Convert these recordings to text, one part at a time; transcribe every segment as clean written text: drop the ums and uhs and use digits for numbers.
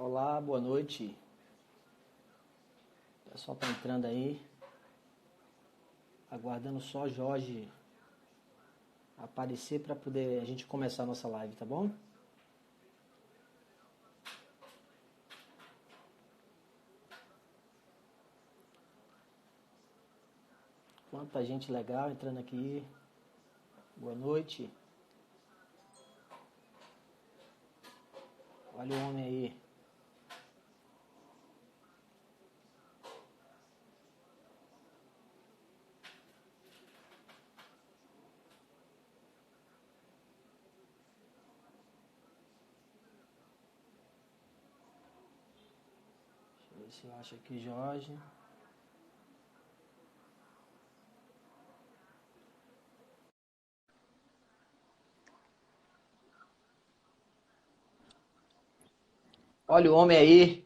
Olá, boa noite. O pessoal tá entrando aí. Aguardando só Jorge aparecer para poder a gente começar a nossa live, tá bom? Quanta gente legal entrando aqui. Boa noite. Olha o homem aí. Deixa eu ver se eu acho aqui Jorge. Olha o homem aí.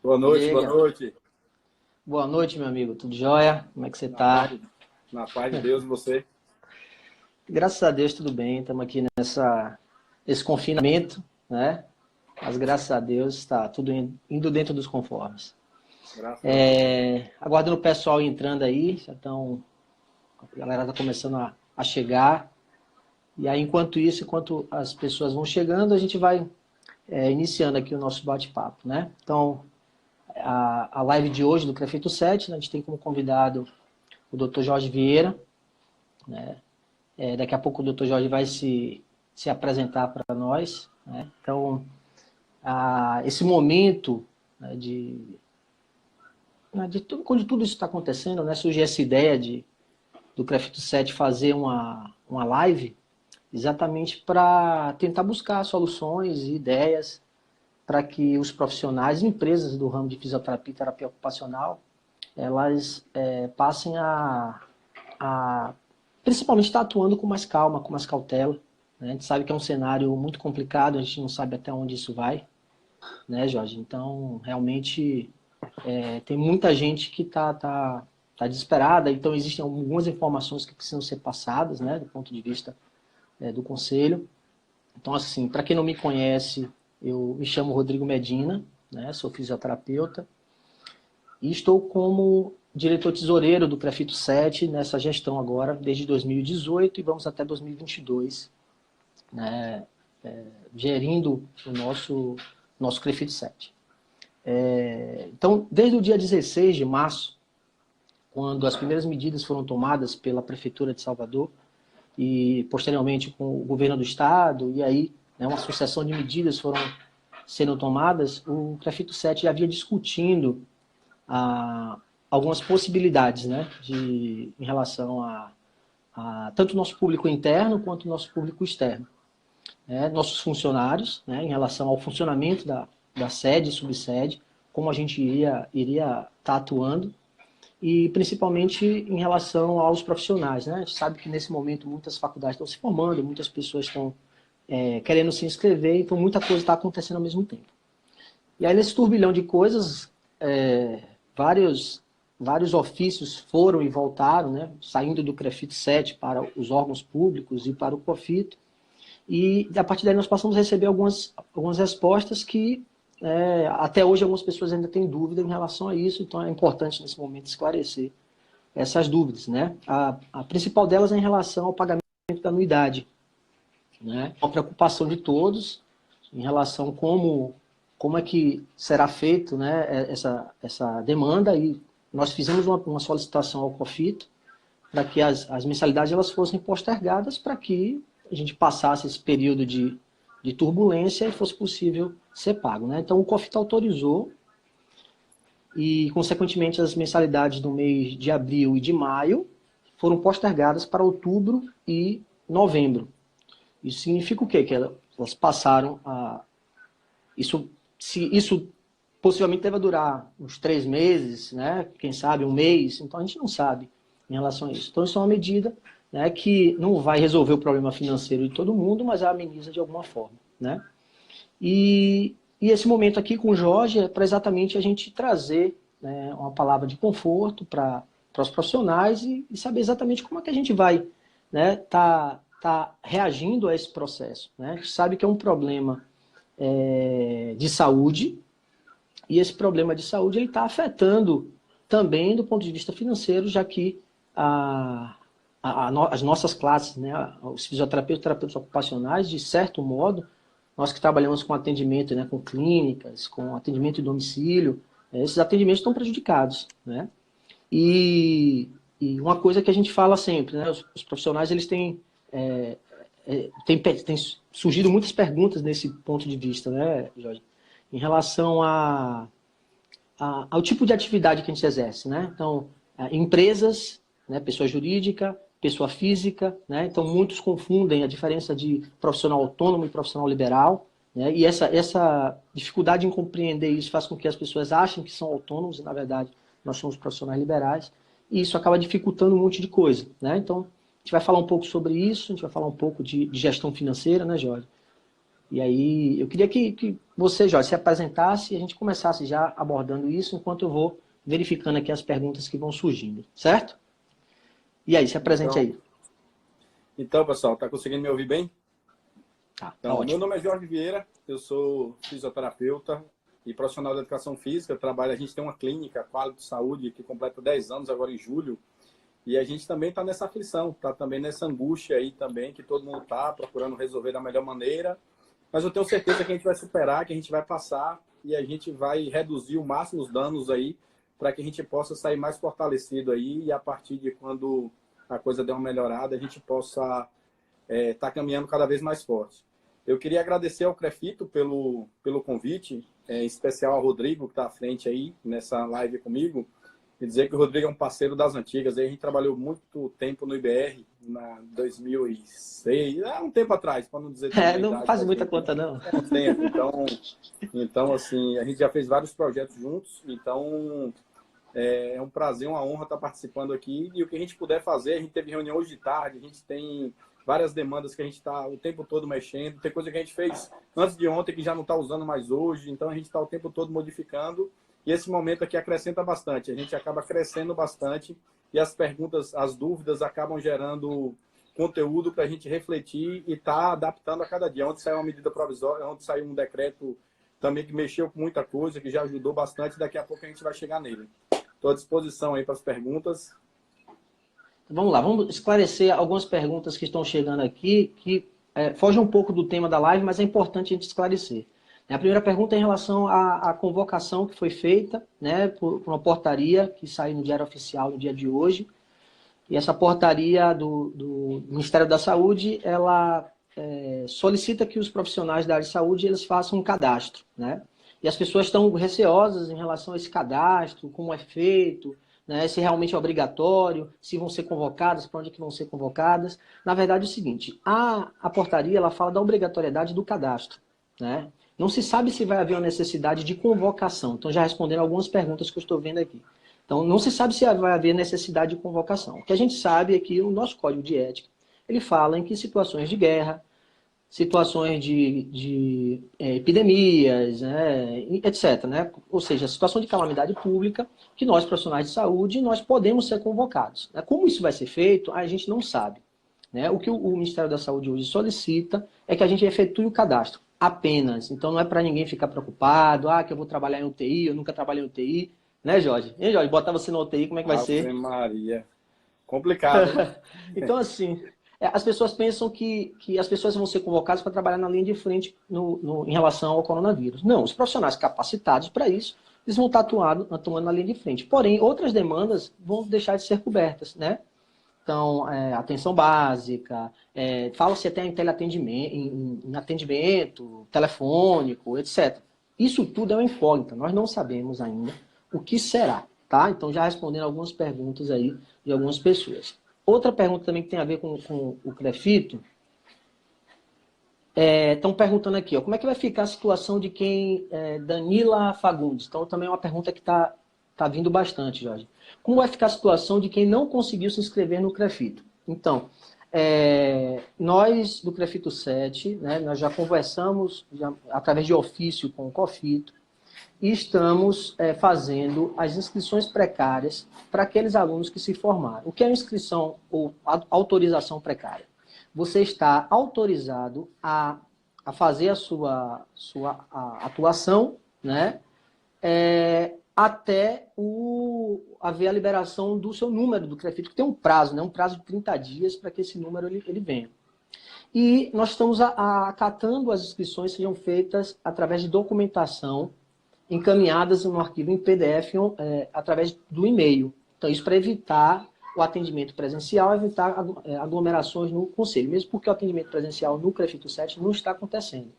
Boa noite, boa Chega. noite. Boa noite, meu amigo. Tudo jóia? Como é que você tá? Na paz de Deus e você? Graças a Deus, tudo bem. Estamos aqui nesse confinamento, né? Mas graças a Deus está tudo indo dentro dos conformes. Graças a Deus. Aguardando o pessoal entrando aí, já estão, a galera está começando a chegar. E aí, enquanto isso, enquanto as pessoas vão chegando, a gente vai iniciando aqui o nosso bate-papo, né? Então, a live de hoje do Crefito 7, né, a gente tem como convidado o Dr. Jorge Vieira, né? Daqui a pouco o Dr. Jorge vai se apresentar para nós, né? Então, esse momento, né, quando tudo isso está acontecendo, né, surge essa ideia do Crefito 7 fazer uma live exatamente para tentar buscar soluções e ideias para que os profissionais e empresas do ramo de fisioterapia e terapia ocupacional elas passem a principalmente estar atuando com mais calma, com mais cautela, né? A gente sabe que é um cenário muito complicado, a gente não sabe até onde isso vai, né, Jorge? Então, realmente, tem muita gente que tá desesperada, então existem algumas informações que precisam ser passadas, né, do ponto de vista do conselho. Então, assim, para quem não me conhece, eu me chamo Rodrigo Medina, né, sou fisioterapeuta, e estou como diretor tesoureiro do Crefito 7 nessa gestão agora, desde 2018 e vamos até 2022, né, gerindo o nosso Crefito 7. Então, desde o dia 16 de março, quando as primeiras medidas foram tomadas pela Prefeitura de Salvador e, posteriormente, com o governo do Estado, e aí uma sucessão de medidas foram sendo tomadas, o Crefito 7 já havia discutindo algumas possibilidades, né, em relação a tanto o nosso público interno quanto o nosso público externo. Nossos funcionários, né, em relação ao funcionamento da sede e subsede, como a gente iria estar atuando, e principalmente em relação aos profissionais, né? A gente sabe que nesse momento muitas faculdades estão se formando, muitas pessoas estão querendo se inscrever, então muita coisa está acontecendo ao mesmo tempo. E aí nesse turbilhão de coisas, vários ofícios foram e voltaram, né? Saindo do Crefito 7 para os órgãos públicos e para o COFITO, e a partir daí nós passamos a receber algumas respostas que até hoje algumas pessoas ainda têm dúvida em relação a isso, então é importante nesse momento esclarecer essas dúvidas, né? A principal delas é em relação ao pagamento da anuidade, né? Uma preocupação de todos em relação a como é que será feito, né, essa demanda, e nós fizemos uma solicitação ao COFITO para que as mensalidades elas fossem postergadas para que a gente passasse esse período de turbulência e fosse possível ser pago, né? Então o COFITO autorizou e, consequentemente, as mensalidades do mês de abril e de maio foram postergadas para outubro e novembro. Isso significa o quê? Que elas passaram a... Isso possivelmente deve durar uns 3 meses, né? Quem sabe um mês, então a gente não sabe em relação a isso. Então isso é uma medida, né, que não vai resolver o problema financeiro de todo mundo, mas ameniza de alguma forma, né? E esse momento aqui com o Jorge é para exatamente a gente trazer, né, uma palavra de conforto para os profissionais e saber exatamente como é que a gente vai, né, tá reagindo a esse processo, né? A gente sabe que é um problema de saúde, e esse problema de saúde ele está afetando também do ponto de vista financeiro, já que as nossas classes, né, os fisioterapeutas, terapeutas ocupacionais, de certo modo, nós que trabalhamos com atendimento, né, com clínicas, com atendimento em domicílio, esses atendimentos estão prejudicados, né? E uma coisa que a gente fala sempre, né, os profissionais eles têm tem surgido muitas perguntas nesse ponto de vista, né, Jorge, em relação ao tipo de atividade que a gente exerce, né? Então, empresas, né, pessoa jurídica, pessoa física, né? Então, muitos confundem a diferença de profissional autônomo e profissional liberal, né? E essa dificuldade em compreender isso faz com que as pessoas achem que são autônomos e, na verdade, nós somos profissionais liberais, e isso acaba dificultando um monte de coisa, né? Então, a gente vai falar um pouco sobre isso, a gente vai falar um pouco de gestão financeira, né, Jorge? E aí, eu queria que você, Jorge, se apresentasse e a gente começasse já abordando isso, enquanto eu vou verificando aqui as perguntas que vão surgindo, certo? E aí, se apresente aí. Então, pessoal, tá conseguindo me ouvir bem? Tá Então, meu ótimo. nome é Jorge Vieira, eu sou fisioterapeuta e profissional de educação física. A gente tem uma clínica, Quality Saúde, que completa 10 anos agora em julho. E a gente também está nessa aflição, está também nessa angústia aí também, que todo mundo está procurando resolver da melhor maneira. Mas eu tenho certeza que a gente vai superar, que a gente vai passar e a gente vai reduzir o máximo os danos aí para que a gente possa sair mais fortalecido aí e a partir de quando a coisa der uma melhorada, a gente possa estar caminhando cada vez mais forte. Eu queria agradecer ao Crefito pelo convite, em especial ao Rodrigo, que está à frente aí nessa live comigo, e dizer que o Rodrigo é um parceiro das antigas. A gente trabalhou muito tempo no IBR, na 2006, um tempo atrás, para não dizer também a Não idade faz da muita gente. conta, não. É um tempo, então, assim, a gente já fez vários projetos juntos, então é um prazer, uma honra estar participando aqui, e o que a gente puder fazer, a gente teve reunião hoje de tarde, a gente tem várias demandas que a gente está o tempo todo mexendo, tem coisa que a gente fez antes de ontem que já não está usando mais hoje, então a gente está o tempo todo modificando, e esse momento aqui acrescenta bastante, a gente acaba crescendo bastante, e as perguntas, as dúvidas acabam gerando conteúdo para a gente refletir e estar adaptando a cada dia. Ontem saiu uma medida provisória, ontem saiu um decreto também que mexeu com muita coisa, que já ajudou bastante, daqui a pouco a gente vai chegar nele. Estou à disposição aí para as perguntas. Vamos lá, vamos esclarecer algumas perguntas que estão chegando aqui, que fogem um pouco do tema da live, mas é importante a gente esclarecer. A primeira pergunta é em relação à convocação que foi feita, né, por uma portaria que saiu no Diário Oficial no dia de hoje. E essa portaria do Ministério da Saúde, ela solicita que os profissionais da área de saúde eles façam um cadastro, né? E as pessoas estão receosas em relação a esse cadastro, como é feito, né, se realmente é obrigatório, se vão ser convocadas, para onde que vão ser convocadas. Na verdade é o seguinte, a portaria ela fala da obrigatoriedade do cadastro, né? Não se sabe se vai haver uma necessidade de convocação. Então, já respondendo algumas perguntas que eu estou vendo aqui. Então, não se sabe se vai haver necessidade de convocação. O que a gente sabe é que o nosso Código de Ética, ele fala em que situações de guerra, situações de epidemias, né, etc. Né? Ou seja, situação de calamidade pública, que nós, profissionais de saúde, nós podemos ser convocados. Como isso vai ser feito, a gente não sabe. Né? O que o Ministério da Saúde hoje solicita é que a gente efetue o cadastro apenas. Então, não é para ninguém ficar preocupado, que eu vou trabalhar em UTI, eu nunca trabalhei em UTI. Né, Jorge? E, Jorge, botar você na UTI, como é que vai ser? Ave Maria. Complicado, hein? Então, assim, as pessoas pensam que as pessoas vão ser convocadas para trabalhar na linha de frente em relação ao coronavírus. Não, os profissionais capacitados para isso, eles vão estar atuando na linha de frente. Porém, outras demandas vão deixar de ser cobertas, né? Então, atenção básica, fala-se até em teleatendimento, em atendimento telefônico, etc. Isso tudo é uma incógnita, nós não sabemos ainda o que será, tá? Então, já respondendo algumas perguntas aí de algumas pessoas. Outra pergunta também que tem a ver com o Crefito, estão perguntando aqui, como é que vai ficar a situação de quem, Danila Fagundes? Então, também é uma pergunta que está vindo bastante, Jorge. Como vai ficar a situação de quem não conseguiu se inscrever no Crefito? Então, nós do Crefito 7, né, nós já conversamos através de ofício com o COFITO e estamos fazendo as inscrições precárias para aqueles alunos que se formaram. O que é inscrição ou autorização precária? Você está autorizado a a fazer a sua atuação, né? Até haver a liberação do seu número do CREFIT, que tem um prazo, né? Um prazo de 30 dias para que esse número ele venha. E nós estamos acatando as inscrições sejam feitas através de documentação encaminhadas no arquivo em PDF através do e-mail. Então, isso para evitar o atendimento presencial, evitar aglomerações no conselho, mesmo porque o atendimento presencial no CREFIT 7 não está acontecendo.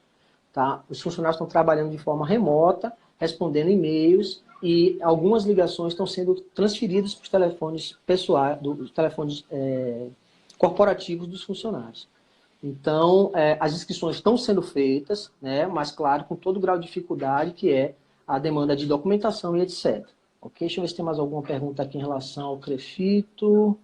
Tá? Os funcionários estão trabalhando de forma remota, respondendo e-mails, e algumas ligações estão sendo transferidas para os telefones pessoais, os telefones corporativos dos funcionários. Então, as inscrições estão sendo feitas, né, mas, claro, com todo o grau de dificuldade, que é a demanda de documentação e etc. Ok? Deixa eu ver se tem mais alguma pergunta aqui em relação ao CREFITO.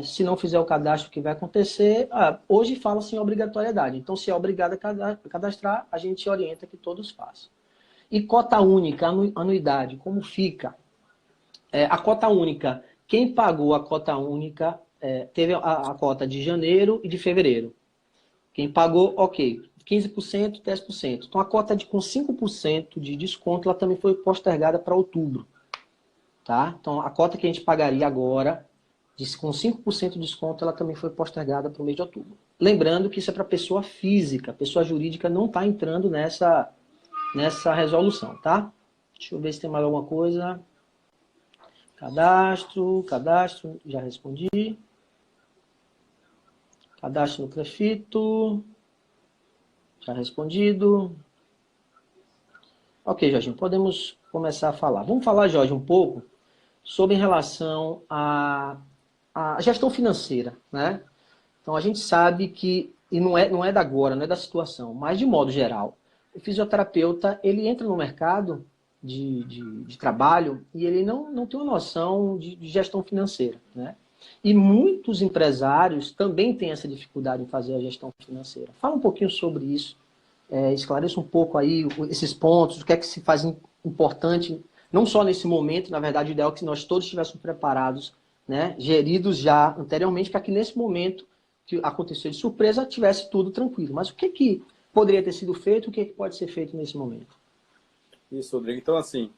Se não fizer o cadastro, o que vai acontecer? Hoje fala-se em obrigatoriedade. Então, se é obrigado a cadastrar, a gente orienta que todos façam. E cota única, anuidade, como fica? A cota única, quem pagou a cota única teve a cota de janeiro e de fevereiro. Quem pagou, ok, 15%, 10%. Então, a cota com 5% de desconto, ela também foi postergada para outubro. Tá? Então, a cota que a gente pagaria agora, com 5% de desconto, ela também foi postergada para o mês de outubro. Lembrando que isso é para pessoa física, pessoa jurídica não está entrando nessa resolução, tá? Deixa eu ver se tem mais alguma coisa. Cadastro, já respondi. Cadastro no CREFITO, já respondido. Ok, Jorginho, podemos começar a falar. Vamos falar, Jorge, um pouco sobre em relação à gestão financeira, né? Então, a gente sabe que, e não é da agora, não é da situação, mas de modo geral, o fisioterapeuta, ele entra no mercado de trabalho e ele não tem uma noção de gestão financeira, né? E muitos empresários também têm essa dificuldade em fazer a gestão financeira. Fala um pouquinho sobre isso, esclareça um pouco aí esses pontos, o que é que se faz importante, não só nesse momento, na verdade, o ideal é que nós todos estivéssemos preparados, né, geridos já anteriormente, para que nesse momento que aconteceu de surpresa, tivesse tudo tranquilo. Mas o que poderia ter sido feito, o que pode ser feito nesse momento? Isso, Rodrigo. Então, assim,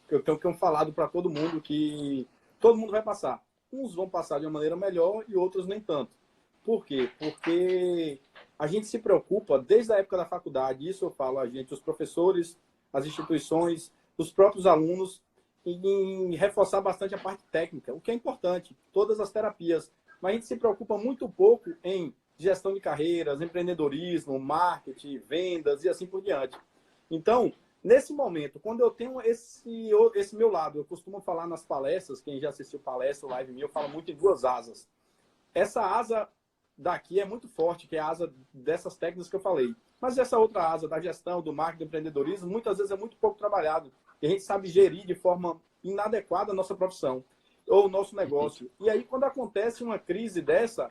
eu tenho falado para todo mundo que todo mundo vai passar. Uns vão passar de uma maneira melhor e outros nem tanto. Por quê? Porque a gente se preocupa desde a época da faculdade, isso eu falo a gente, os professores, as instituições, os próprios alunos, em reforçar bastante a parte técnica, o que é importante, todas as terapias. Mas a gente se preocupa muito pouco em gestão de carreiras, empreendedorismo, marketing, vendas e assim por diante. Então, nesse momento, quando eu tenho esse meu lado, eu costumo falar nas palestras, quem já assistiu palestra, live minha, eu falo muito em duas asas. Essa asa daqui é muito forte, que é a asa dessas técnicas que eu falei. Mas essa outra asa da gestão, do marketing, do empreendedorismo, muitas vezes é muito pouco trabalhado. E a gente sabe gerir de forma inadequada a nossa profissão ou o nosso negócio. E aí, quando acontece uma crise dessa,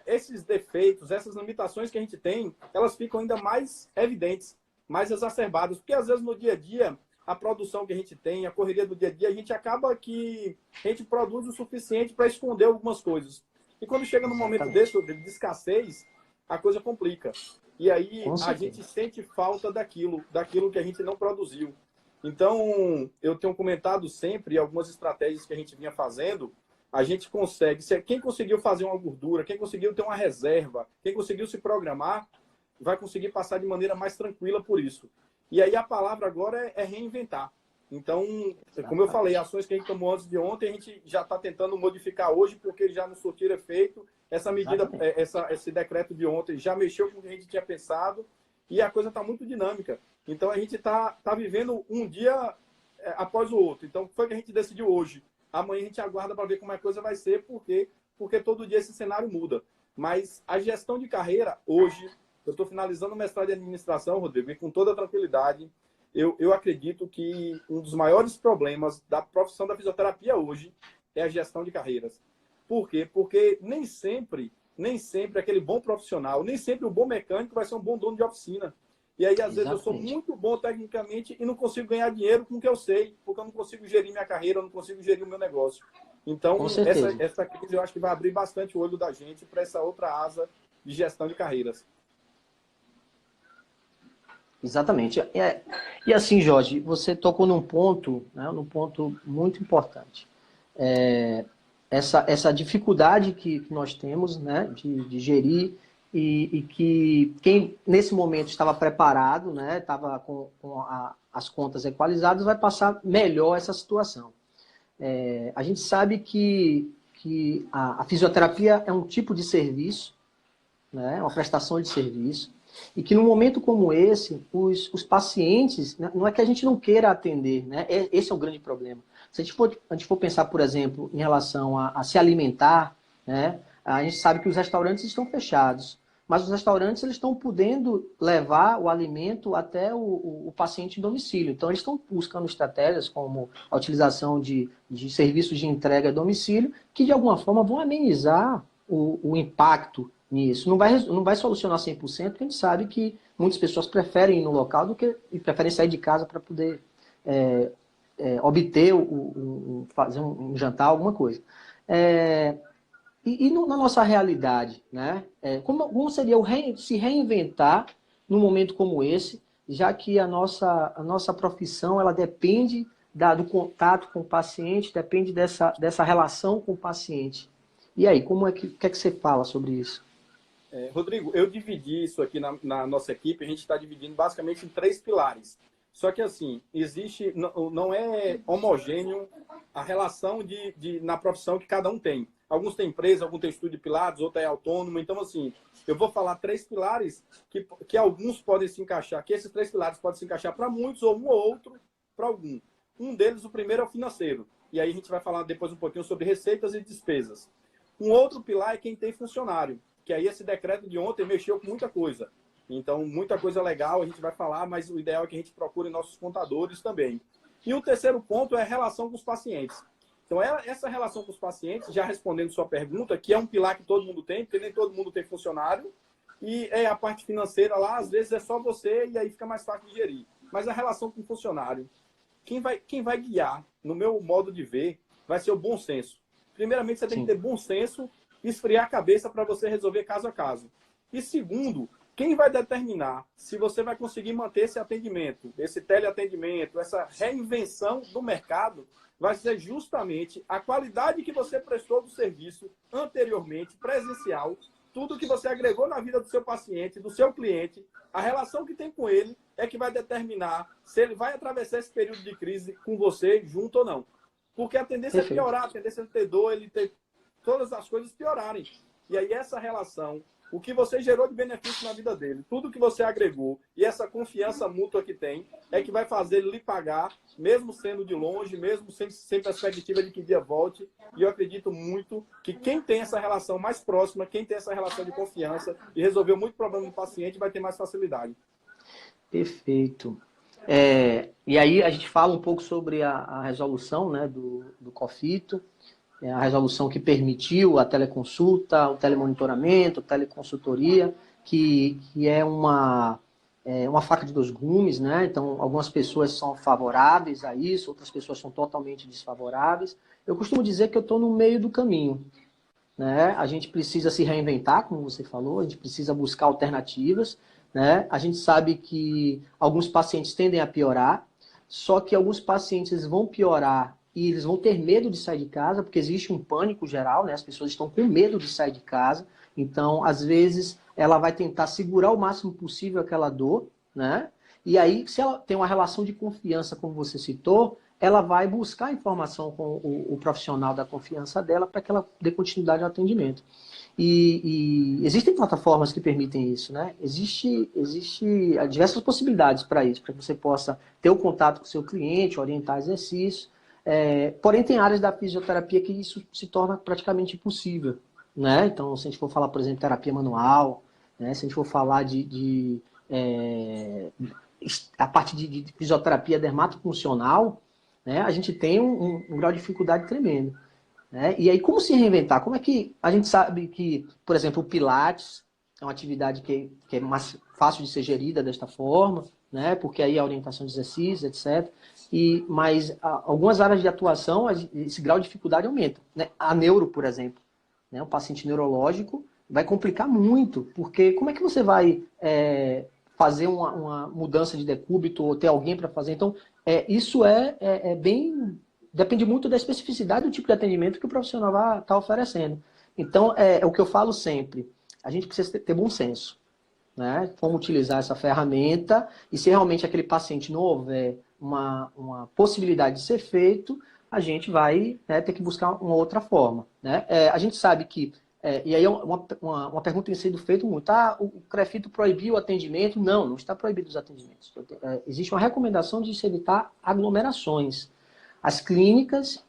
esses defeitos, essas limitações que a gente tem, elas ficam ainda mais evidentes, mais exacerbadas. Porque, às vezes, no dia a dia, a produção que a gente tem, a correria do dia a dia, a gente acaba que a gente produz o suficiente para esconder algumas coisas. E quando chega num momento desse, de escassez, a coisa complica. E aí a gente sente falta daquilo que a gente não produziu. Então, eu tenho comentado sempre algumas estratégias que a gente vinha fazendo, a gente consegue, quem conseguiu fazer uma gordura, quem conseguiu ter uma reserva, quem conseguiu se programar, vai conseguir passar de maneira mais tranquila por isso. E aí a palavra agora é reinventar. Então, como eu falei, ações que a gente tomou antes de ontem, a gente já está tentando modificar hoje, porque já não surtiu efeito. Essa medida, esse decreto de ontem já mexeu com o que a gente tinha pensado e a coisa está muito dinâmica. Então, a gente está vivendo um dia após o outro. Então, foi o que a gente decidiu hoje. Amanhã a gente aguarda para ver como a coisa vai ser, porque todo dia esse cenário muda. Mas a gestão de carreira, hoje, eu estou finalizando o mestrado de administração, Rodrigo, e com toda tranquilidade, eu acredito que um dos maiores problemas da profissão da fisioterapia hoje é a gestão de carreiras. Por quê? Porque nem sempre aquele bom profissional, nem sempre o bom mecânico vai ser um bom dono de oficina. E aí, às vezes, eu sou muito bom tecnicamente e não consigo ganhar dinheiro com o que eu sei, porque eu não consigo gerir minha carreira, eu não consigo gerir o meu negócio. Então, essa crise eu acho que vai abrir bastante o olho da gente para essa outra asa de gestão de carreiras. Exatamente. E assim, Jorge, você tocou num ponto, né, num ponto muito importante. Essa dificuldade que nós temos, né, de gerir e que quem nesse momento estava preparado, né, estava com as contas equalizadas, vai passar melhor essa situação. A gente sabe que a fisioterapia é um tipo de serviço, né, uma prestação de serviço, e que num momento como esse, os pacientes, né, não é que a gente não queira atender, né, esse é o grande problema. Se a gente for pensar, por exemplo, em relação a se alimentar, né, a gente sabe que os restaurantes estão fechados, mas os restaurantes eles estão podendo levar o alimento até o paciente em domicílio. Então, eles estão buscando estratégias como a utilização de serviços de entrega a domicílio, que de alguma forma vão amenizar o impacto nisso. Não vai solucionar 100%, porque a gente sabe que muitas pessoas preferem ir no local e preferem sair de casa para poder obter, fazer um jantar, alguma coisa. Na nossa realidade, né? Como seria se reinventar num momento como esse, já que a nossa profissão ela depende do contato com o paciente, depende dessa relação com o paciente. E aí, que é que você fala sobre isso? Rodrigo, eu dividi isso aqui na nossa equipe, a gente está dividindo basicamente em 3 pilares. Só que, assim, não é homogêneo a relação na profissão que cada um tem. Alguns têm empresa, alguns têm estúdio de Pilates, outro é autônomo. Então, assim, eu vou falar 3 pilares que alguns podem se encaixar, que esses 3 pilares podem se encaixar para muitos ou um ou outro para algum. Um deles, o primeiro, é o financeiro. E aí a gente vai falar depois um pouquinho sobre receitas e despesas. Um outro pilar é quem tem funcionário, que aí esse decreto de ontem mexeu com muita coisa. Então, muita coisa legal a gente vai falar, mas o ideal é que a gente procure nossos contadores também. E o terceiro ponto é a relação com os pacientes. Então, essa relação com os pacientes, já respondendo sua pergunta, que é um pilar que todo mundo tem, porque nem todo mundo tem funcionário, e a parte financeira lá, às vezes é só você, e aí fica mais fácil de gerir. Mas a relação com o funcionário, quem vai guiar, no meu modo de ver, vai ser o bom senso. Primeiramente, você tem que ter bom senso, esfriar a cabeça para você resolver caso a caso. E segundo, quem vai determinar se você vai conseguir manter esse atendimento, esse teleatendimento, essa reinvenção do mercado, vai ser justamente a qualidade que você prestou do serviço anteriormente, presencial, tudo que você agregou na vida do seu paciente, do seu cliente, a relação que tem com ele é que vai determinar se ele vai atravessar esse período de crise com você junto ou não. Porque a tendência é piorar, a tendência é ter dor, ele ter todas as coisas piorarem. E aí essa relação, o que você gerou de benefício na vida dele, tudo que você agregou e essa confiança mútua que tem, é que vai fazer ele lhe pagar, mesmo sendo de longe, mesmo sem perspectiva de que dia volte. E eu acredito muito que quem tem essa relação mais próxima, quem tem essa relação de confiança e resolveu muito problema do paciente, vai ter mais facilidade. Perfeito. E aí a gente fala um pouco sobre a resolução, né, do COFITO, a resolução que permitiu a teleconsulta, o telemonitoramento, a teleconsultoria, que é uma faca de dois gumes, né? Então, algumas pessoas são favoráveis a isso, outras pessoas são totalmente desfavoráveis. Eu costumo dizer que eu estou no meio do caminho, né? A gente precisa se reinventar, como você falou, a gente precisa buscar alternativas, né? A gente sabe que alguns pacientes tendem a piorar, só que alguns pacientes vão piorar e eles vão ter medo de sair de casa, porque existe um pânico geral, né? As pessoas estão com medo de sair de casa. Então, às vezes, ela vai tentar segurar o máximo possível aquela dor, né? E aí, se ela tem uma relação de confiança, como você citou, ela vai buscar informação com o profissional da confiança dela para que ela dê continuidade ao atendimento. E existem plataformas que permitem isso, né? Existe diversas possibilidades para isso, para que você possa ter o contato com o seu cliente, orientar exercícios. Porém, tem áreas da fisioterapia que isso se torna praticamente impossível, né? Então, se a gente for falar, por exemplo, terapia manual, né? Se a gente for falar a parte de fisioterapia dermatofuncional, né? A gente tem um grau de dificuldade tremendo, né? E aí, como se reinventar? Como é que a gente sabe que, por exemplo, o Pilates é uma atividade que é mais fácil de ser gerida desta forma, né? Porque aí a orientação de exercícios, etc. Mas algumas áreas de atuação, esse grau de dificuldade aumenta, né? A neuro, por exemplo, né? O paciente neurológico, vai complicar muito, porque como é que você vai fazer uma mudança de decúbito ou ter alguém para fazer? Então, isso é bem... Depende muito da especificidade do tipo de atendimento que o profissional vai estar oferecendo. Então, é o que eu falo sempre. A gente precisa ter bom senso, né? Como utilizar essa ferramenta e se realmente aquele paciente não houver uma possibilidade de ser feito, a gente vai, né, ter que buscar uma outra forma, né? A gente sabe que, e aí uma pergunta tem sido feita muito, o CREFITO proibiu o atendimento? Não, não está proibido os atendimentos. Existe uma recomendação de se evitar aglomerações. As clínicas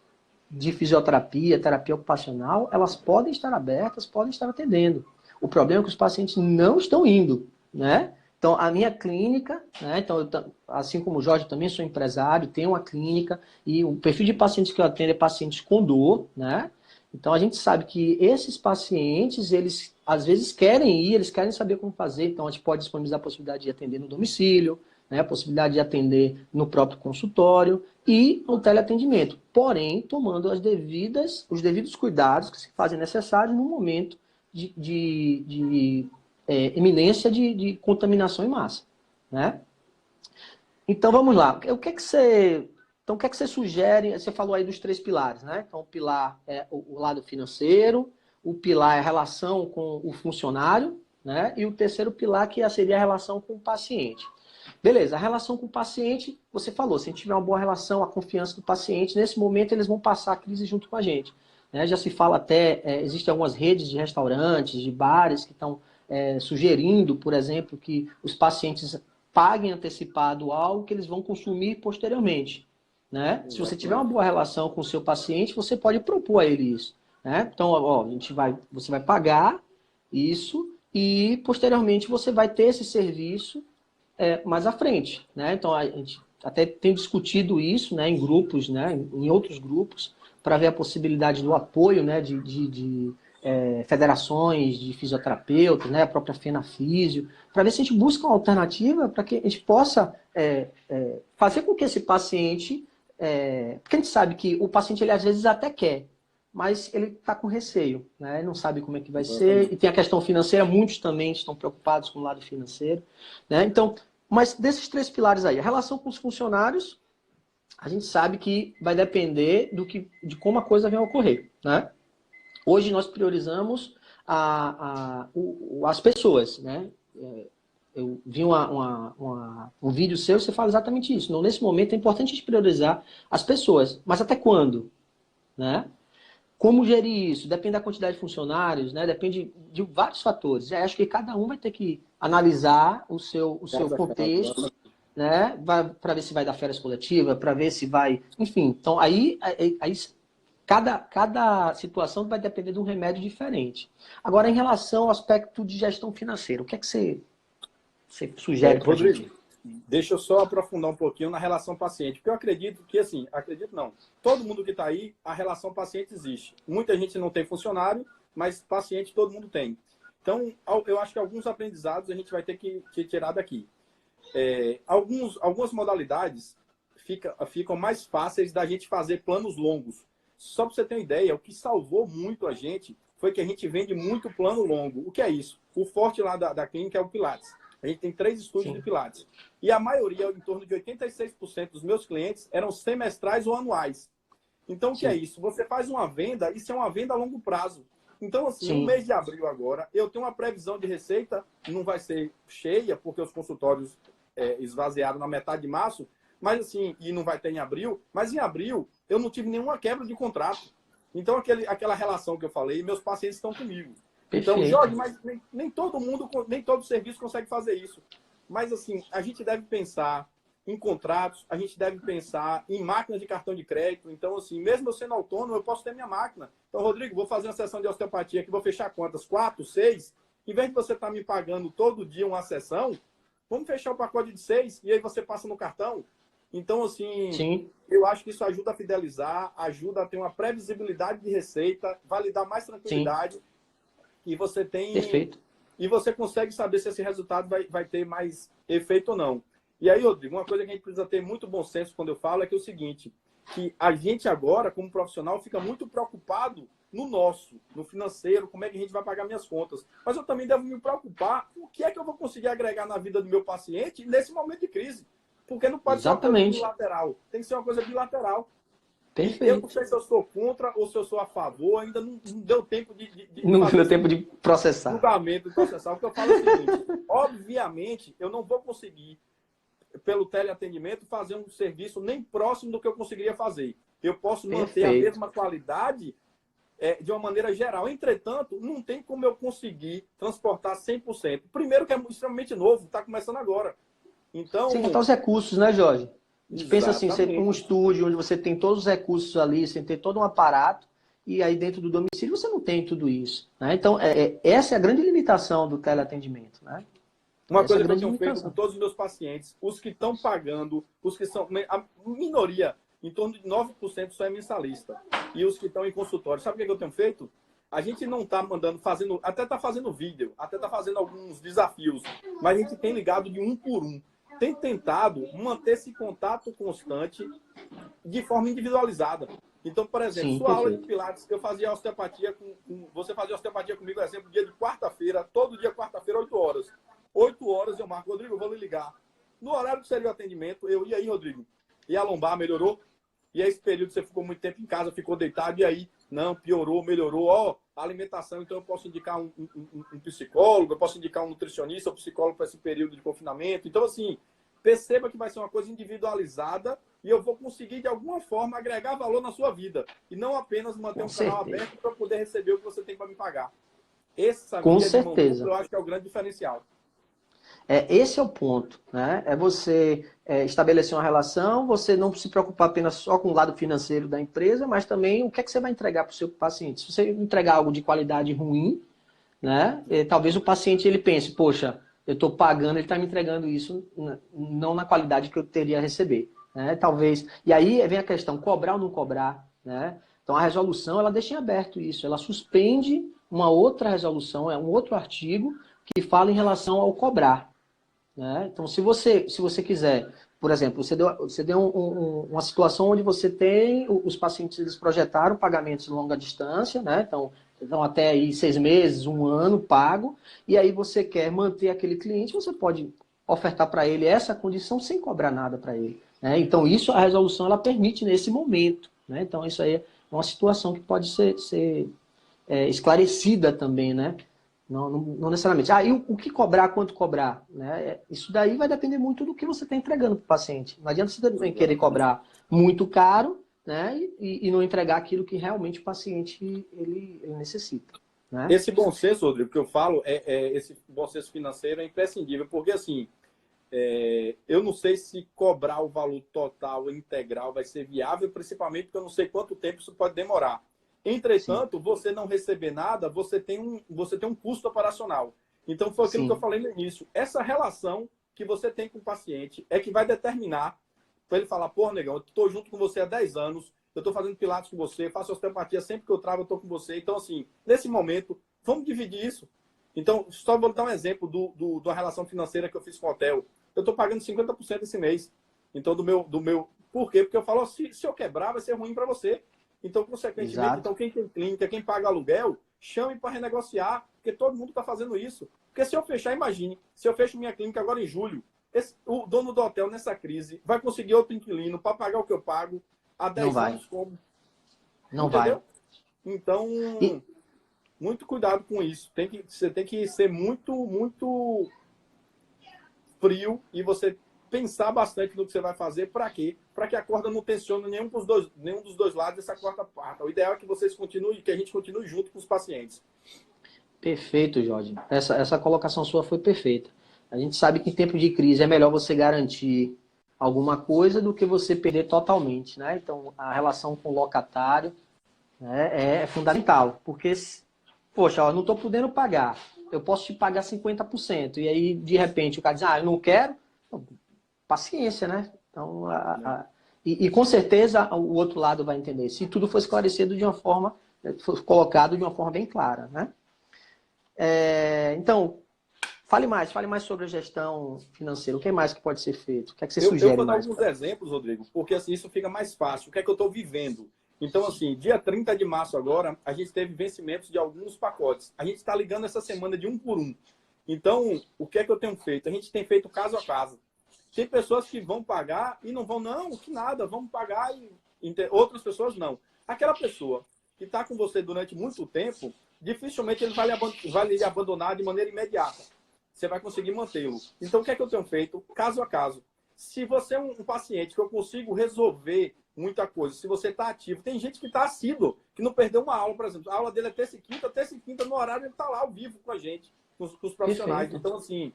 de fisioterapia, terapia ocupacional, elas podem estar abertas, podem estar atendendo. O problema é que os pacientes não estão indo, né? Então, a minha clínica, né? Então, assim como o Jorge, também sou empresário, tenho uma clínica e o perfil de pacientes que eu atendo é pacientes com dor, né? Então, a gente sabe que esses pacientes, eles às vezes querem ir, eles querem saber como fazer, então a gente pode disponibilizar a possibilidade de atender no domicílio, né? A possibilidade de atender no próprio consultório e no teleatendimento, porém, tomando os devidos cuidados que se fazem necessários no momento de eminência de contaminação em massa, né? Então, vamos lá. O que é que você sugere? Você falou aí dos 3 pilares, né? Então, o pilar é o lado financeiro, o pilar é a relação com o funcionário, né? E o terceiro pilar que seria a relação com o paciente. Beleza, a relação com o paciente, você falou, se a gente tiver uma boa relação, a confiança do paciente, nesse momento eles vão passar a crise junto com a gente. Né? Já se fala até, existem algumas redes de restaurantes, de bares que estão sugerindo, por exemplo, que os pacientes paguem antecipado algo que eles vão consumir posteriormente. Né? Se você tiver uma boa relação com o seu paciente, você pode propor a ele isso. Né? Então, ó, você vai pagar isso e posteriormente você vai ter esse serviço mais à frente, né? Então a gente até tem discutido isso, né, em grupos, né, em outros grupos, para ver a possibilidade do apoio, né, de federações de fisioterapeutas, né, a própria FENAFísio, para ver se a gente busca uma alternativa para que a gente possa fazer com que esse paciente, porque a gente sabe que o paciente ele às vezes até quer, mas ele está com receio, né? Não sabe como é que vai ser, e tem a questão financeira, muitos também estão preocupados com o lado financeiro, né? Então, mas desses 3 pilares aí, a relação com os funcionários, a gente sabe que vai depender de como a coisa venha a ocorrer, né? Hoje nós priorizamos as pessoas, né? Eu vi um vídeo seu, você fala exatamente isso. Então, nesse momento é importante a gente priorizar as pessoas, mas até quando, né? Como gerir isso? Depende da quantidade de funcionários, né? Depende de vários fatores. Acho que cada um vai ter que analisar o seu contexto, né? Para ver se vai dar férias coletiva, para ver se vai... Enfim, então aí cada situação vai depender de um remédio diferente. Agora, em relação ao aspecto de gestão financeira, o que é que você sugere para a gente? Rodrigo, deixa eu só aprofundar um pouquinho na relação paciente, porque eu acredito que, assim, acredito não, todo mundo que está aí, a relação paciente existe. Muita gente não tem funcionário, mas paciente todo mundo tem. Então, eu acho que alguns aprendizados a gente vai ter que tirar daqui. Algumas modalidades ficam mais fáceis da gente fazer planos longos. Só para você ter uma ideia, o que salvou muito a gente foi que a gente vende muito plano longo. O que é isso? O forte lá da clínica é o Pilates. A gente tem 3 estúdios de Pilates. E a maioria, em torno de 86% dos meus clientes, eram semestrais ou anuais. Então, o que é isso? Você faz uma venda, isso é uma venda a longo prazo. Então, assim, no mês de abril agora, eu tenho uma previsão de receita, não vai ser cheia, porque os consultórios esvaziaram na metade de março, mas assim, e não vai ter em abril, mas em abril eu não tive nenhuma quebra de contrato. Então, aquela relação que eu falei, meus pacientes estão comigo. Então, Perfeito. Jorge, mas nem todo mundo, nem todo serviço consegue fazer isso. Mas, assim, a gente deve pensar em contratos, a gente deve pensar em máquinas de cartão de crédito. Então, assim, mesmo eu sendo autônomo, eu posso ter minha máquina. Então, Rodrigo, vou fazer uma sessão de osteopatia aqui, vou fechar quantas? 4, 6? Em vez de você estar me pagando todo dia uma sessão, vamos fechar o pacote de 6 e aí você passa no cartão. Então, assim, eu acho que isso ajuda a fidelizar, ajuda a ter uma previsibilidade de receita, vai lhe dar mais tranquilidade. Sim. E você tem... Perfeito. E você consegue saber se esse resultado vai ter mais efeito ou não. E aí, Rodrigo, uma coisa que a gente precisa ter muito bom senso quando eu falo é que é o seguinte, que a gente agora, como profissional, fica muito preocupado no financeiro, como é que a gente vai pagar minhas contas. Mas eu também devo me preocupar o que é que eu vou conseguir agregar na vida do meu paciente nesse momento de crise. Porque não pode ser uma coisa unilateral, tem que ser uma coisa bilateral. Perfeito. Eu não sei se eu sou contra ou se eu sou a favor, ainda não deu tempo não deu tempo de processar. Julgamento, de processar. O que eu falo é o seguinte, obviamente, eu não vou conseguir, pelo teleatendimento, fazer um serviço nem próximo do que eu conseguiria fazer. Eu posso manter a mesma qualidade de uma maneira geral. Entretanto, não tem como eu conseguir transportar 100%. Primeiro que é extremamente novo, está começando agora. Então, sem contar os recursos, né, Jorge? A gente pensa assim, você tem um estúdio onde você tem todos os recursos ali, você tem todo um aparato, e aí dentro do domicílio você não tem tudo isso. Né? Então, essa é a grande limitação do teleatendimento. Né? Uma coisa que eu tenho feito com todos os meus pacientes, os que estão pagando, os que são... A minoria, em torno de 9% só é mensalista. E os que estão em consultório. Sabe o que eu tenho feito? A gente não está fazendo... Até está fazendo vídeo, até está fazendo alguns desafios, mas a gente tem ligado de um por um. Tem tentado manter esse contato constante de forma individualizada. Então, por exemplo, sua aula de Pilates, eu fazia osteopatia você fazia osteopatia comigo, por exemplo, dia de quarta-feira, todo dia quarta-feira, 8 horas. 8 horas eu marco, Rodrigo, eu vou lhe ligar. No horário que seria o atendimento, e aí, Rodrigo? E a lombar melhorou? E aí, esse período você ficou muito tempo em casa, ficou deitado, e aí? Não, piorou, melhorou. Ó, a alimentação, então eu posso indicar um psicólogo, eu posso indicar um nutricionista, um psicólogo para esse período de confinamento. Então, assim, perceba que vai ser uma coisa individualizada e eu vou conseguir, de alguma forma, agregar valor na sua vida. E não apenas manter canal aberto para poder receber o que você tem para me pagar. Essa Com via certeza. de mão dupla, eu acho que é o grande diferencial. Esse é o ponto, né? É você estabelecer uma relação, você não se preocupar apenas só com o lado financeiro da empresa, mas também o que é que você vai entregar para o seu paciente. Se você entregar algo de qualidade ruim, né? Talvez o paciente ele pense, poxa, eu estou pagando, ele está me entregando isso não na qualidade que eu teria a receber. Né? Talvez. E aí vem a questão, cobrar ou não cobrar. Né? Então a resolução ela deixa em aberto isso, ela suspende uma outra resolução, um outro artigo que fala em relação ao cobrar. Né? Então, se você quiser, por exemplo, você deu uma situação onde você tem, os pacientes eles projetaram pagamentos de longa distância, né? Então até aí 6 meses, 1 ano pago, e aí você quer manter aquele cliente, você pode ofertar para ele essa condição sem cobrar nada para ele. Né? Então, isso a resolução ela permite nesse momento. Né? Então, isso aí é uma situação que pode ser esclarecida também, né? Não necessariamente. E o que cobrar, quanto cobrar? Né? Isso daí vai depender muito do que você está entregando para o paciente. Não adianta você também querer cobrar muito caro, né? E não entregar aquilo que realmente o paciente ele necessita. Né? Esse bom senso, Rodrigo, que eu falo, esse bom senso financeiro é imprescindível, porque assim, eu não sei se cobrar o valor total, integral, vai ser viável, principalmente porque eu não sei quanto tempo isso pode demorar. Entretanto, sim, você não receber nada, você tem um custo operacional. Então, foi aquilo, sim, que eu falei no início. Essa relação que você tem com o paciente é que vai determinar para ele falar, pô, negão, eu estou junto com você há 10 anos, eu estou fazendo pilates com você, faço osteopatia sempre que eu travo, eu estou com você. Então, assim, nesse momento, vamos dividir isso. Então, só vou dar um exemplo da relação financeira que eu fiz com o hotel. Eu estou pagando 50% esse mês. Então, do meu... Por quê? Porque eu falo, se eu quebrar, vai ser ruim para você. Então, consequentemente, quem tem clínica, quem paga aluguel, chame para renegociar, porque todo mundo está fazendo isso. Porque se eu fechar, imagine, se eu fecho minha clínica agora em julho, o dono do hotel, nessa crise, vai conseguir outro inquilino para pagar o que eu pago há 10 anos como? Não entendeu? Vai. Então, muito cuidado com isso. Você tem que ser muito, muito frio e você pensar bastante no que você vai fazer. Para quê? Para que a corda não tensione nenhum dos dois lados dessa quarta parte. O ideal é que vocês continuem, que a gente continue junto com os pacientes. Perfeito, Jorge. Essa colocação sua foi perfeita. A gente sabe que em tempo de crise é melhor você garantir alguma coisa do que você perder totalmente. Né? Então, a relação com o locatário, né, é fundamental. Porque, poxa, eu não estou podendo pagar. Eu posso te pagar 50%. E aí, de repente, o cara diz, eu não quero. Paciência, né? Então, e com certeza o outro lado vai entender. Se tudo for esclarecido de uma forma, for colocado de uma forma bem clara, né? Então, fale mais sobre a gestão financeira. O que mais que pode ser feito? O que é que você Eu sugere vou dar mais? alguns exemplos, Rodrigo, porque assim isso fica mais fácil. O que é que eu estou vivendo? Então, assim, dia 30 de março agora, a gente teve vencimentos de alguns pacotes. A gente está ligando essa semana de um por um. Então, o que é que eu tenho feito? A gente tem feito caso a caso. Tem pessoas que vão pagar e não vão, não, que nada, vamos pagar. Outras pessoas não. Aquela pessoa que está com você durante muito tempo, dificilmente ele vai lhe abandonar de maneira imediata. Você vai conseguir mantê-lo. Então, o que é que eu tenho feito? Caso a caso. Se você é um paciente que eu consigo resolver muita coisa, se você está ativo, tem gente que está assíduo, que não perdeu uma aula, por exemplo. A aula dele é terça e quinta no horário ele está lá ao vivo com a gente, com os profissionais. Perfeito. Então, assim,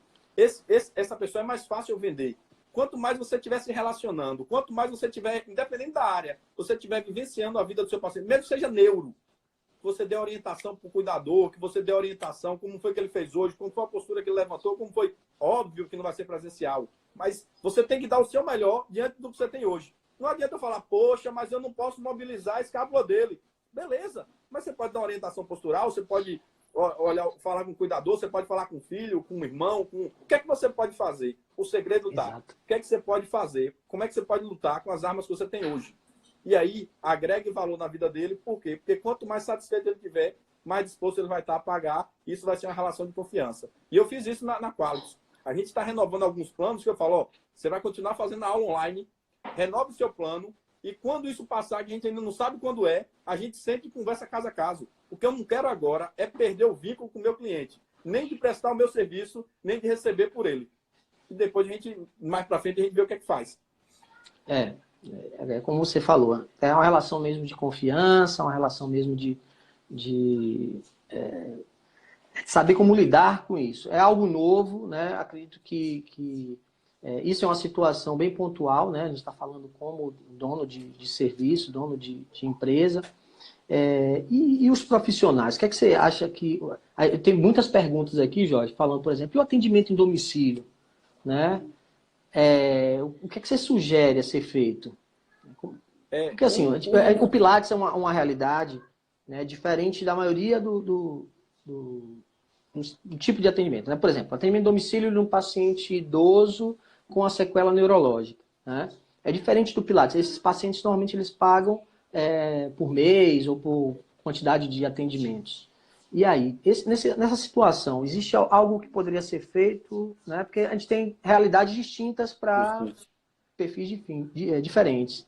essa pessoa é mais fácil eu vender. Quanto mais você estiver se relacionando, quanto mais você estiver, independente da área, você estiver vivenciando a vida do seu paciente, mesmo que seja neuro, você dê orientação para o cuidador, que você dê orientação, como foi que ele fez hoje, como foi a postura que ele levantou, como foi. Óbvio que não vai ser presencial, mas você tem que dar o seu melhor diante do que você tem hoje. Não adianta eu falar, poxa, mas eu não posso mobilizar a escápula dele. Beleza, mas você pode dar uma orientação postural, você pode olhar, falar com o cuidador, você pode falar com o filho, com o irmão, com... O que é que você pode fazer? O segredo está. Exato. O que é que você pode fazer? Como é que você pode lutar com as armas que você tem hoje? E aí, agregue valor na vida dele. Por quê? Porque quanto mais satisfeito ele tiver, mais disposto ele vai estar a pagar. Isso vai ser uma relação de confiança. E eu fiz isso na Qualis. A gente está renovando alguns planos que eu falo, ó, você vai continuar fazendo a aula online, renove o seu plano, e quando isso passar, que a gente ainda não sabe quando é, a gente sempre conversa caso a caso. O que eu não quero agora é perder o vínculo com o meu cliente. Nem de prestar o meu serviço, nem de receber por ele. E depois a gente, mais para frente, a gente vê o que é que faz. É como você falou, é uma relação mesmo de confiança, uma relação mesmo de saber como lidar com isso. É algo novo, né? Acredito que isso é uma situação bem pontual, né? A gente está falando como dono de serviço, dono de empresa. E os profissionais? O que é que você acha que... Tem muitas perguntas aqui, Jorge, falando, por exemplo, e o atendimento em domicílio, né? O que é que você sugere a ser feito? Porque assim, o Pilates é uma realidade, né, diferente da maioria do tipo de atendimento, né? Por exemplo, atendimento em domicílio de um paciente idoso com a sequela neurológica, né? É diferente do Pilates. Esses pacientes normalmente eles pagam por mês ou por quantidade de atendimentos. E aí, nessa situação, existe algo que poderia ser feito, né? Porque a gente tem realidades distintas para perfis diferentes.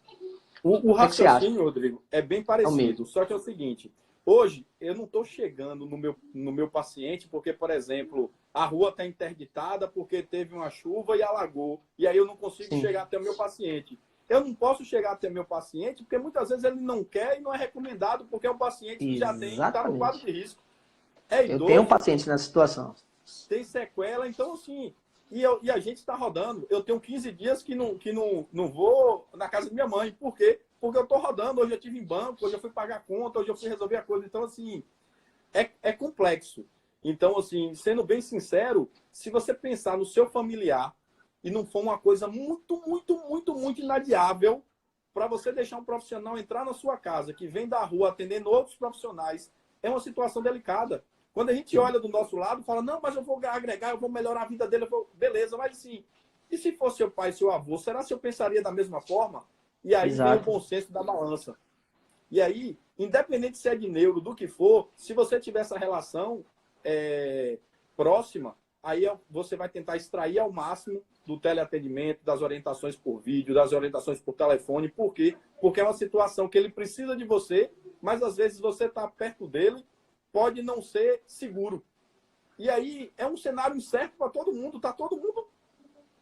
O que você acha? raciocínio, Rodrigo, é bem É o parecido. mesmo. Só que é o seguinte, hoje eu não estou chegando no meu paciente porque, por exemplo, a rua está interditada porque teve uma chuva e alagou, e aí eu não consigo Sim. chegar até o meu paciente. Eu não posso chegar até o meu paciente porque muitas vezes ele não quer e não é recomendado porque é um paciente que já está no quadro de risco. É Eu tenho um idoso, paciente nessa situação. tem sequela, então assim, e a gente está rodando. Eu tenho 15 dias que não vou na casa de minha mãe. Por quê? Porque eu estou rodando. Hoje eu estive em banco, hoje eu fui pagar conta, hoje eu fui resolver a coisa. Então, assim, é complexo. Então, assim, sendo bem sincero, se você pensar no seu familiar e não for uma coisa muito, muito, muito, muito inadiável, para você deixar um profissional entrar na sua casa, que vem da rua atendendo outros profissionais, é uma situação delicada. Quando a gente olha do nosso lado, fala, não, mas eu vou agregar, eu vou melhorar a vida dele. Beleza, mas assim, e se fosse seu pai, seu avô, será que eu pensaria da mesma forma? E aí vem o bom senso da balança. E aí, independente se é de neuro, do que for, se você tiver essa relação próxima, aí você vai tentar extrair ao máximo do teleatendimento, das orientações por vídeo, das orientações por telefone. Por quê? Porque é uma situação que ele precisa de você, mas às vezes você está perto dele, pode não ser seguro. E aí é um cenário incerto para todo mundo, está todo mundo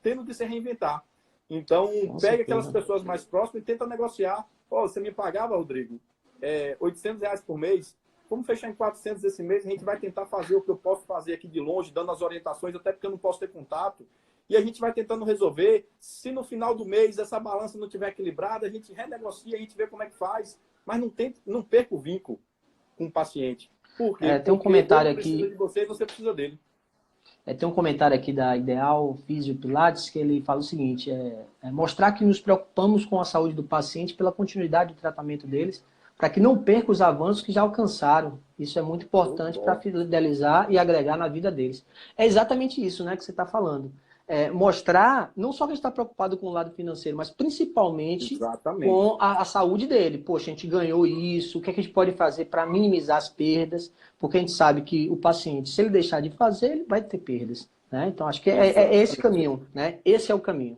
tendo de se reinventar. Então, pega aquelas pessoas mais próximas e tenta negociar. Você me pagava, Rodrigo, R$800 por mês, vamos fechar em 400 esse mês, a gente vai tentar fazer o que eu posso fazer aqui de longe, dando as orientações, até porque eu não posso ter contato, e a gente vai tentando resolver. Se no final do mês essa balança não estiver equilibrada, a gente renegocia, a gente vê como é que faz, mas não perca o vínculo com o paciente. Por quê? Tem um comentário ele precisa aqui. de você e você precisa dele. Tem um comentário aqui da Ideal Físio Pilates que ele fala o seguinte: mostrar que nos preocupamos com a saúde do paciente pela continuidade do tratamento deles, para que não perca os avanços que já alcançaram. Isso é muito importante para fidelizar e agregar na vida deles. É exatamente isso, né, que você está falando. Mostrar, não só que a gente está preocupado com o lado financeiro, mas principalmente Exatamente. com a saúde dele. Poxa, a gente ganhou isso, o que é que a gente pode fazer para minimizar as perdas? Porque a gente sabe que o paciente, se ele deixar de fazer, ele vai ter perdas. Né? Então, acho que é esse caminho. Né? Esse é o caminho.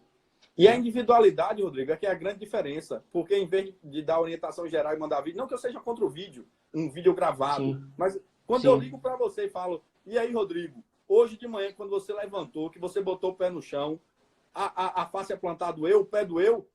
E a individualidade, Rodrigo, é que é a grande diferença. Porque em vez de dar orientação geral e mandar vídeo, não que eu seja contra o vídeo, um vídeo gravado, Sim. mas quando eu ligo para você e falo, e aí, Rodrigo, hoje de manhã, quando você levantou, que você botou o pé no chão, a face é plantada doeu, o pé doeu,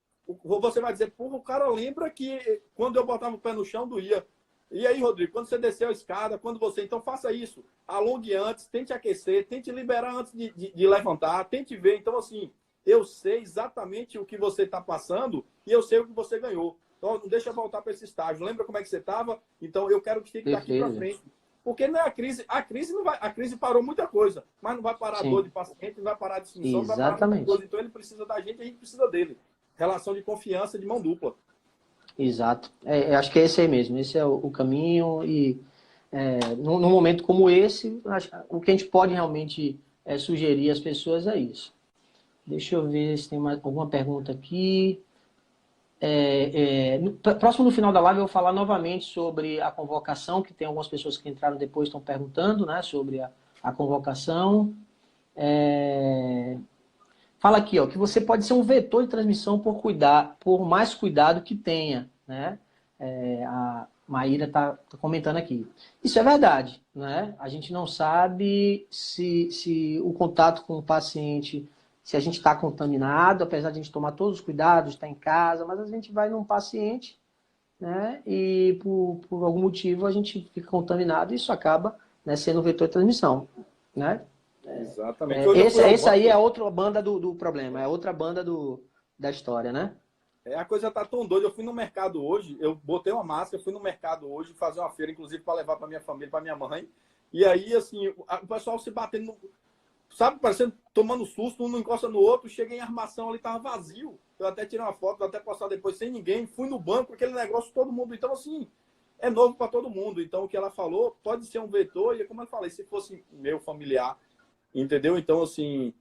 você vai dizer, porra, o cara lembra que quando eu botava o pé no chão, doía. E aí, Rodrigo, quando você desceu a escada, quando você... Então, faça isso. Alongue antes, tente aquecer, tente liberar antes de levantar, tente ver. Então, assim, eu sei exatamente o que você está passando e eu sei o que você ganhou. Então, não deixa eu voltar para esse estágio. Lembra como é que você estava? Então, eu quero que fique daqui para frente. Porque não é a crise não vai, a crise parou muita coisa, mas não vai parar a dor de paciente, não vai parar a disfunção, não vai parar muita coisa. Então, ele precisa da gente e a gente precisa dele. Relação de confiança de mão dupla. Exato. Acho que é esse aí mesmo. Esse é o caminho e num momento como esse, o que a gente pode realmente sugerir às pessoas é isso. Deixa eu ver se tem mais alguma pergunta aqui. Próximo no final da live eu vou falar novamente sobre a convocação, que tem algumas pessoas que entraram depois estão perguntando, né, sobre a convocação. Fala aqui, ó, que você pode ser um vetor de transmissão por mais cuidado que tenha, né? A Maíra está comentando aqui. Isso é verdade, né? A gente não sabe se o contato com o paciente, se a gente está contaminado, apesar de a gente tomar todos os cuidados, estar em casa, mas a gente vai num paciente, né? E por algum motivo a gente fica contaminado e isso acaba, né, sendo um vetor de transmissão, né? Exatamente. Esse aí é outra banda do problema, é outra banda da história, né? A coisa tá tão doida. Eu fui no mercado hoje, eu botei uma máscara, fui no mercado hoje fazer uma feira, inclusive para levar para minha família, para minha mãe. E aí, assim, o pessoal se batendo, sabe, parecendo, tomando susto, um não encosta no outro. Cheguei em armação ali, tava vazio. Eu até tirei uma foto, vou até postar depois sem ninguém. Fui no banco, aquele negócio, todo mundo. Então, assim, é novo para todo mundo. Então, o que ela falou pode ser um vetor, e como eu falei, se fosse meu familiar, entendeu? Então, assim...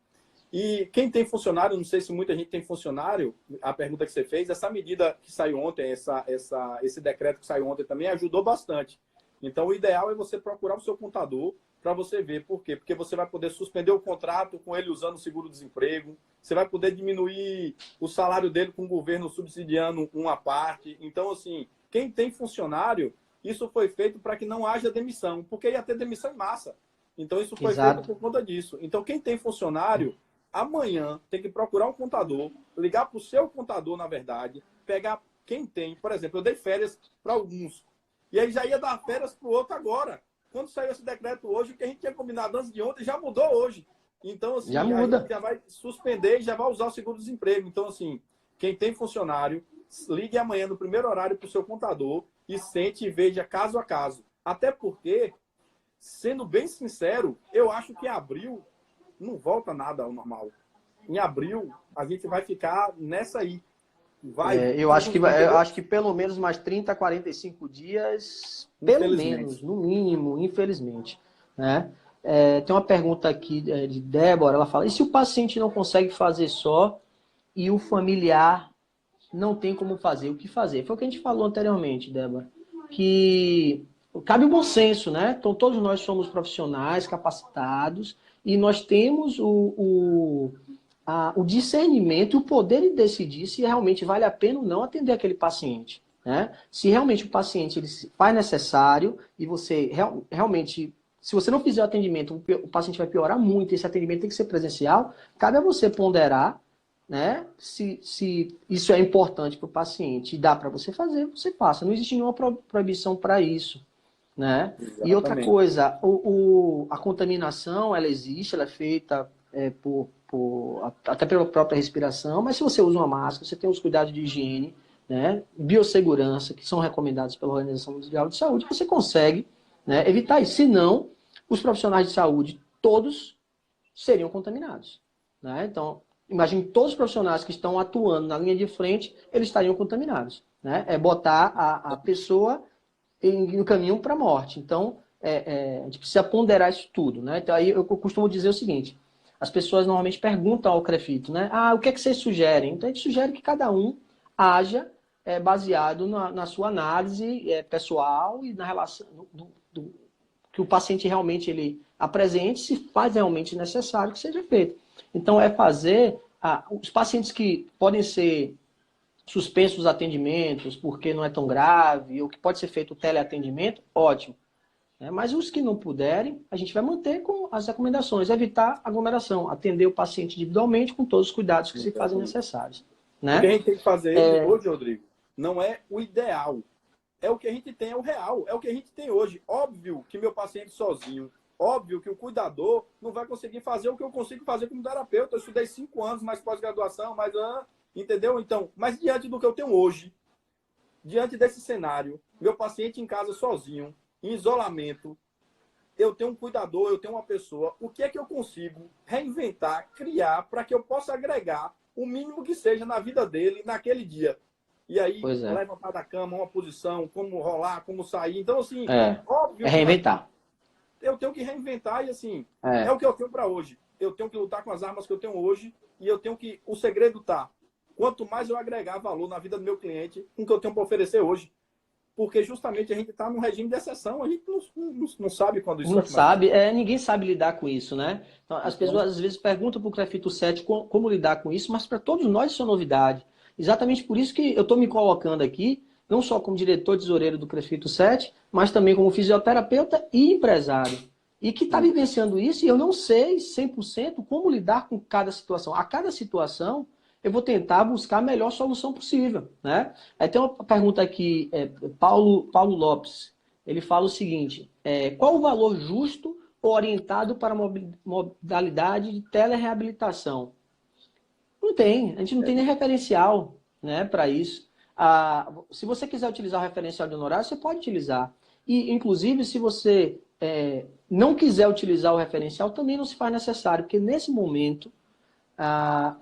E quem tem funcionário, não sei se muita gente tem funcionário, a pergunta que você fez, essa medida que saiu ontem, esse decreto que saiu ontem também ajudou bastante. Então, o ideal é você procurar o seu contador para você ver. Por quê? Porque você vai poder suspender o contrato com ele usando o seguro-desemprego, você vai poder diminuir o salário dele com o governo subsidiando uma parte. Então, assim, quem tem funcionário, isso foi feito para que não haja demissão, porque ia ter demissão em massa. Então, isso foi feito por conta disso. Então, quem tem funcionário... Amanhã tem que procurar um contador, ligar para o seu contador, na verdade, pegar quem tem. Por exemplo, eu dei férias para alguns. E aí já ia dar férias para o outro agora. Quando saiu esse decreto hoje, o que a gente tinha combinado antes de ontem já mudou hoje. Então, assim, já a muda. gente já vai suspender e já vai usar o seguro-desemprego. Então, assim, quem tem funcionário, ligue amanhã no primeiro horário para o seu contador e sente e veja caso a caso. Até porque, sendo bem sincero, eu acho que abril não volta nada ao normal. Em abril, a gente vai ficar nessa aí. Eu acho que pelo menos mais 30, 45 dias, pelo menos, no mínimo, infelizmente. Né? Tem uma pergunta aqui de Débora, ela fala, e se o paciente não consegue fazer só e o familiar não tem como fazer, o que fazer? Foi o que a gente falou anteriormente, Débora, que cabe o bom senso, né? Então todos nós somos profissionais, capacitados, e nós temos o discernimento e o poder de decidir se realmente vale a pena ou não atender aquele paciente. Né? Se realmente o paciente ele faz necessário e você realmente, se você não fizer o atendimento, o paciente vai piorar muito, esse atendimento tem que ser presencial, cabe a você ponderar, né? Se isso é importante para o paciente e dá para você fazer, você faça. Não existe nenhuma proibição para isso. Né? E outra coisa, a contaminação, ela existe, ela é feita até pela própria respiração, mas se você usa uma máscara, você tem os cuidados de higiene, né? Biossegurança, que são recomendados pela Organização Mundial de Saúde, você consegue, né, evitar isso. Senão, os profissionais de saúde, todos seriam contaminados. Né? Então, imagine todos os profissionais que estão atuando na linha de frente, eles estariam contaminados. né? É botar a pessoa no caminho para a morte. Então, a gente precisa ponderar isso tudo, né? Então, aí eu costumo dizer o seguinte, as pessoas normalmente perguntam ao CREFITO, né? O que é que vocês sugerem? Então, a gente sugere que cada um haja baseado na sua análise pessoal e na relação que o paciente realmente ele apresente, se faz realmente necessário que seja feito. Então, fazer... os pacientes que podem ser suspensos os atendimentos porque não é tão grave, ou que pode ser feito o teleatendimento, ótimo. Mas os que não puderem, a gente vai manter com as recomendações, evitar aglomeração, atender o paciente individualmente com todos os cuidados que se fazem necessários. Né? O que a gente tem que fazer hoje, Rodrigo, não é o ideal. É o que a gente tem, é o real. É o que a gente tem hoje. Óbvio que meu paciente sozinho, óbvio que o cuidador não vai conseguir fazer o que eu consigo fazer como terapeuta. Eu estudei 5 anos, mais pós-graduação, mais... Entendeu? Então, mas diante do que eu tenho hoje, diante desse cenário, meu paciente em casa sozinho, em isolamento, eu tenho um cuidador, eu tenho uma pessoa, o que é que eu consigo reinventar, criar, para que eu possa agregar o mínimo que seja na vida dele naquele dia? E aí, levantar da cama, uma posição, como rolar, como sair. Então, assim, óbvio reinventar. Eu tenho que reinventar e, assim, é o que eu tenho para hoje. Eu tenho que lutar com as armas que eu tenho hoje e eu tenho que... O segredo tá... Quanto mais eu agregar valor na vida do meu cliente, com o que eu tenho para oferecer hoje. Porque justamente a gente está num regime de exceção, a gente não sabe quando isso vai começar. Não sabe, ninguém sabe lidar com isso, né? Então, as pessoas às vezes perguntam para o CREFITO 7 como lidar com isso, mas para todos nós isso é novidade. Exatamente por isso que eu estou me colocando aqui, não só como diretor tesoureiro do CREFITO 7, mas também como fisioterapeuta e empresário. E que está vivenciando isso e eu não sei 100% como lidar com cada situação. A cada situação, eu vou tentar buscar a melhor solução possível, né? Aí tem uma pergunta aqui, Paulo Lopes. Ele fala o seguinte, qual o valor justo ou orientado para a modalidade de telereabilitação? Não tem, a gente não tem nem referencial, né, para isso. Se você quiser utilizar o referencial de honorário, você pode utilizar. E, inclusive, se você não quiser utilizar o referencial, também não se faz necessário, porque nesse momento...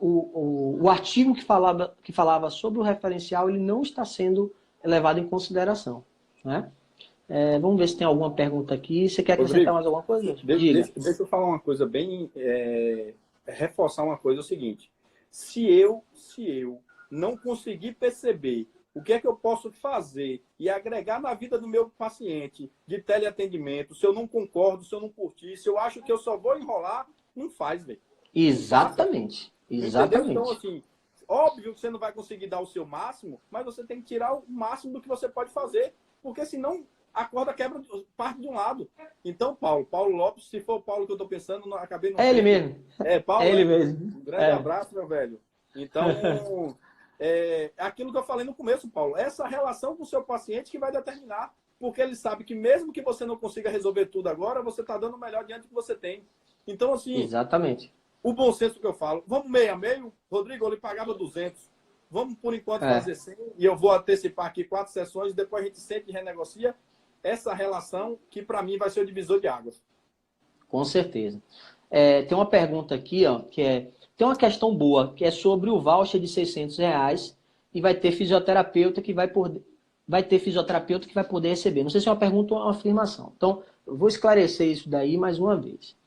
o artigo que falava sobre o referencial ele não está sendo levado em consideração. Né? Vamos ver se tem alguma pergunta aqui. Você quer acrescentar mais alguma coisa? Deixa eu falar uma coisa bem... reforçar uma coisa, é o seguinte. Se eu não conseguir perceber o que é que eu posso fazer e agregar na vida do meu paciente de teleatendimento, se eu não concordo, se eu não curtir, se eu acho que eu só vou enrolar, não faz, velho. Exatamente. Exatamente. Então, assim, óbvio que você não vai conseguir dar o seu máximo, mas você tem que tirar o máximo do que você pode fazer, porque senão a corda quebra parte de um lado. Então, Paulo Lopes, se for o Paulo que eu estou pensando, não, acabei não... ele mesmo. Paulo, ele mesmo. Um grande abraço, meu velho. Então, aquilo que eu falei no começo, Paulo, essa relação com o seu paciente que vai determinar, porque ele sabe que mesmo que você não consiga resolver tudo agora, você está dando o melhor diante do que você tem. Então, assim... Exatamente. O bom senso que eu falo, vamos meio a meio? Rodrigo, eu lhe pagava 200. Vamos, por enquanto, fazer 100. E eu vou antecipar aqui 4 sessões, depois a gente sente e renegocia essa relação que, para mim, vai ser o divisor de águas. Com certeza. Tem uma pergunta aqui, ó, tem uma questão boa, que é sobre o voucher de R$600 e vai ter fisioterapeuta que vai poder receber. Não sei se é uma pergunta ou uma afirmação. Então, eu vou esclarecer isso daí mais uma vez.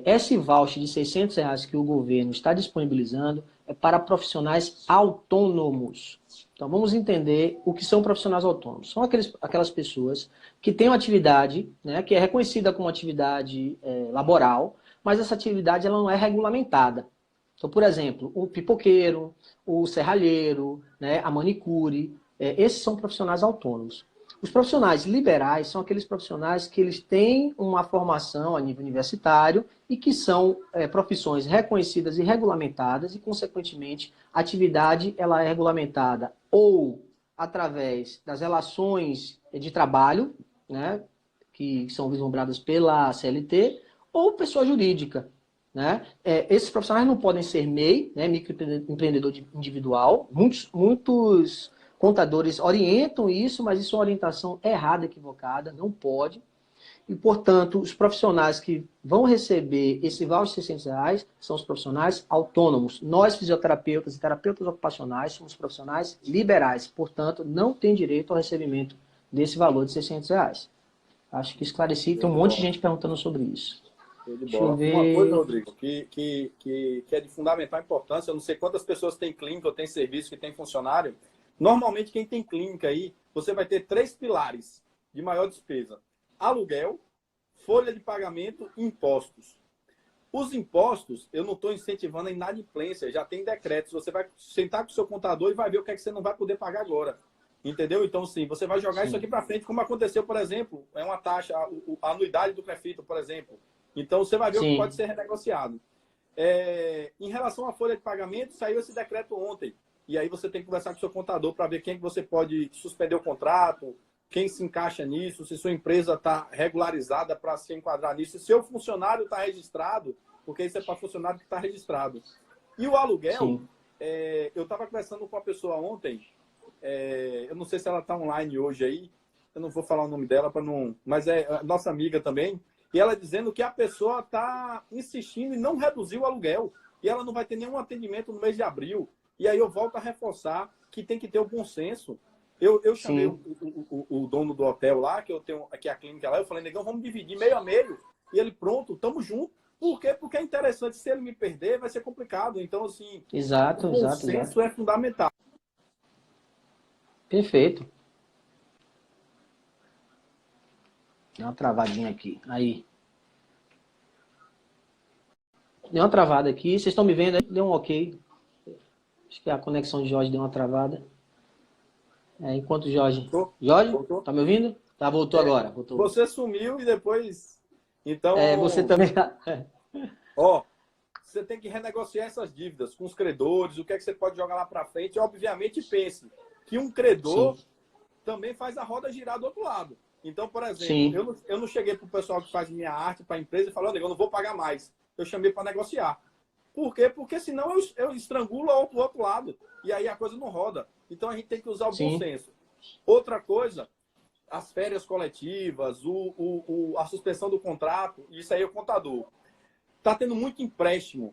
Esse voucher de R$600 que o governo está disponibilizando é para profissionais autônomos. Então, vamos entender o que são profissionais autônomos. São aquelas pessoas que têm uma atividade, né, que é reconhecida como atividade laboral, mas essa atividade ela não é regulamentada. Então, por exemplo, o pipoqueiro, o serralheiro, né, a manicure, esses são profissionais autônomos. Os profissionais liberais são aqueles profissionais que eles têm uma formação a nível universitário e que são profissões reconhecidas e regulamentadas e, consequentemente, a atividade ela é regulamentada ou através das relações de trabalho, né, que são vislumbradas pela CLT, ou pessoa jurídica. Né? Esses profissionais não podem ser MEI, né, microempreendedor individual. Muitos contadores orientam isso, mas isso é uma orientação errada, equivocada, não pode. E, portanto, os profissionais que vão receber esse voucher de R$ 600 são os profissionais autônomos. Nós, fisioterapeutas e terapeutas ocupacionais, somos profissionais liberais. Portanto, não tem direito ao recebimento desse valor de R$ 600. Acho que esclareci. Tem Show um de monte de bola. gente perguntando sobre isso. Show de Deixa eu bola. Uma coisa, ver. Rodrigo, que é de fundamental importância, eu não sei quantas pessoas têm clínica ou têm serviço que tem funcionário. Normalmente, quem tem clínica aí, você vai ter 3 pilares de maior despesa: aluguel, folha de pagamento e impostos. Os impostos, eu não estou incentivando a inadimplência, já tem decretos. Você vai sentar com o seu contador e vai ver o que é que você não vai poder pagar agora. Entendeu? Então, sim, você vai jogar isso aqui para frente, como aconteceu, por exemplo, é uma taxa, a anuidade do CREFITO, por exemplo. Então, você vai ver o que pode ser renegociado. Em relação à folha de pagamento, saiu esse decreto ontem. E aí você tem que conversar com o seu contador para ver quem que você pode suspender o contrato, quem se encaixa nisso, se sua empresa está regularizada para se enquadrar nisso, se seu funcionário está registrado, porque isso é para funcionário que está registrado. E o aluguel, eu estava conversando com uma pessoa ontem, eu não sei se ela está online hoje aí, eu não vou falar o nome dela para não, mas é nossa amiga também, e ela dizendo que a pessoa está insistindo em não reduzir o aluguel, e ela não vai ter nenhum atendimento no mês de abril. E aí eu volto a reforçar que tem que ter o bom senso. Eu chamei o dono do hotel lá, que eu tenho aqui a clínica lá, eu falei, negão, vamos dividir meio a meio. E ele, pronto, tamo junto. Por quê? Porque é interessante, se ele me perder, vai ser complicado. Então, assim, o bom senso é fundamental. Perfeito. Deu uma travadinha aqui. Aí. Deu uma travada aqui. Vocês estão me vendo aí? Deu um ok. Acho que a conexão de Jorge deu uma travada. Enquanto Jorge... Voltou? Jorge, Voltou? tá me ouvindo? Tá, voltou agora. Voltou. Você sumiu e depois... Então... você também... Ó, você tem que renegociar essas dívidas com os credores, o que é que você pode jogar lá para frente. E, obviamente, pense que um credor também faz a roda girar do outro lado. Então, por exemplo, eu não cheguei para o pessoal que faz minha arte, para a empresa, e falei, eu não vou pagar mais. Eu chamei para negociar. Por quê? Porque senão eu estrangulo o outro lado. E aí a coisa não roda. Então, a gente tem que usar o bom senso. Outra coisa, as férias coletivas, a suspensão do contrato, isso aí é o contador. Está tendo muito empréstimo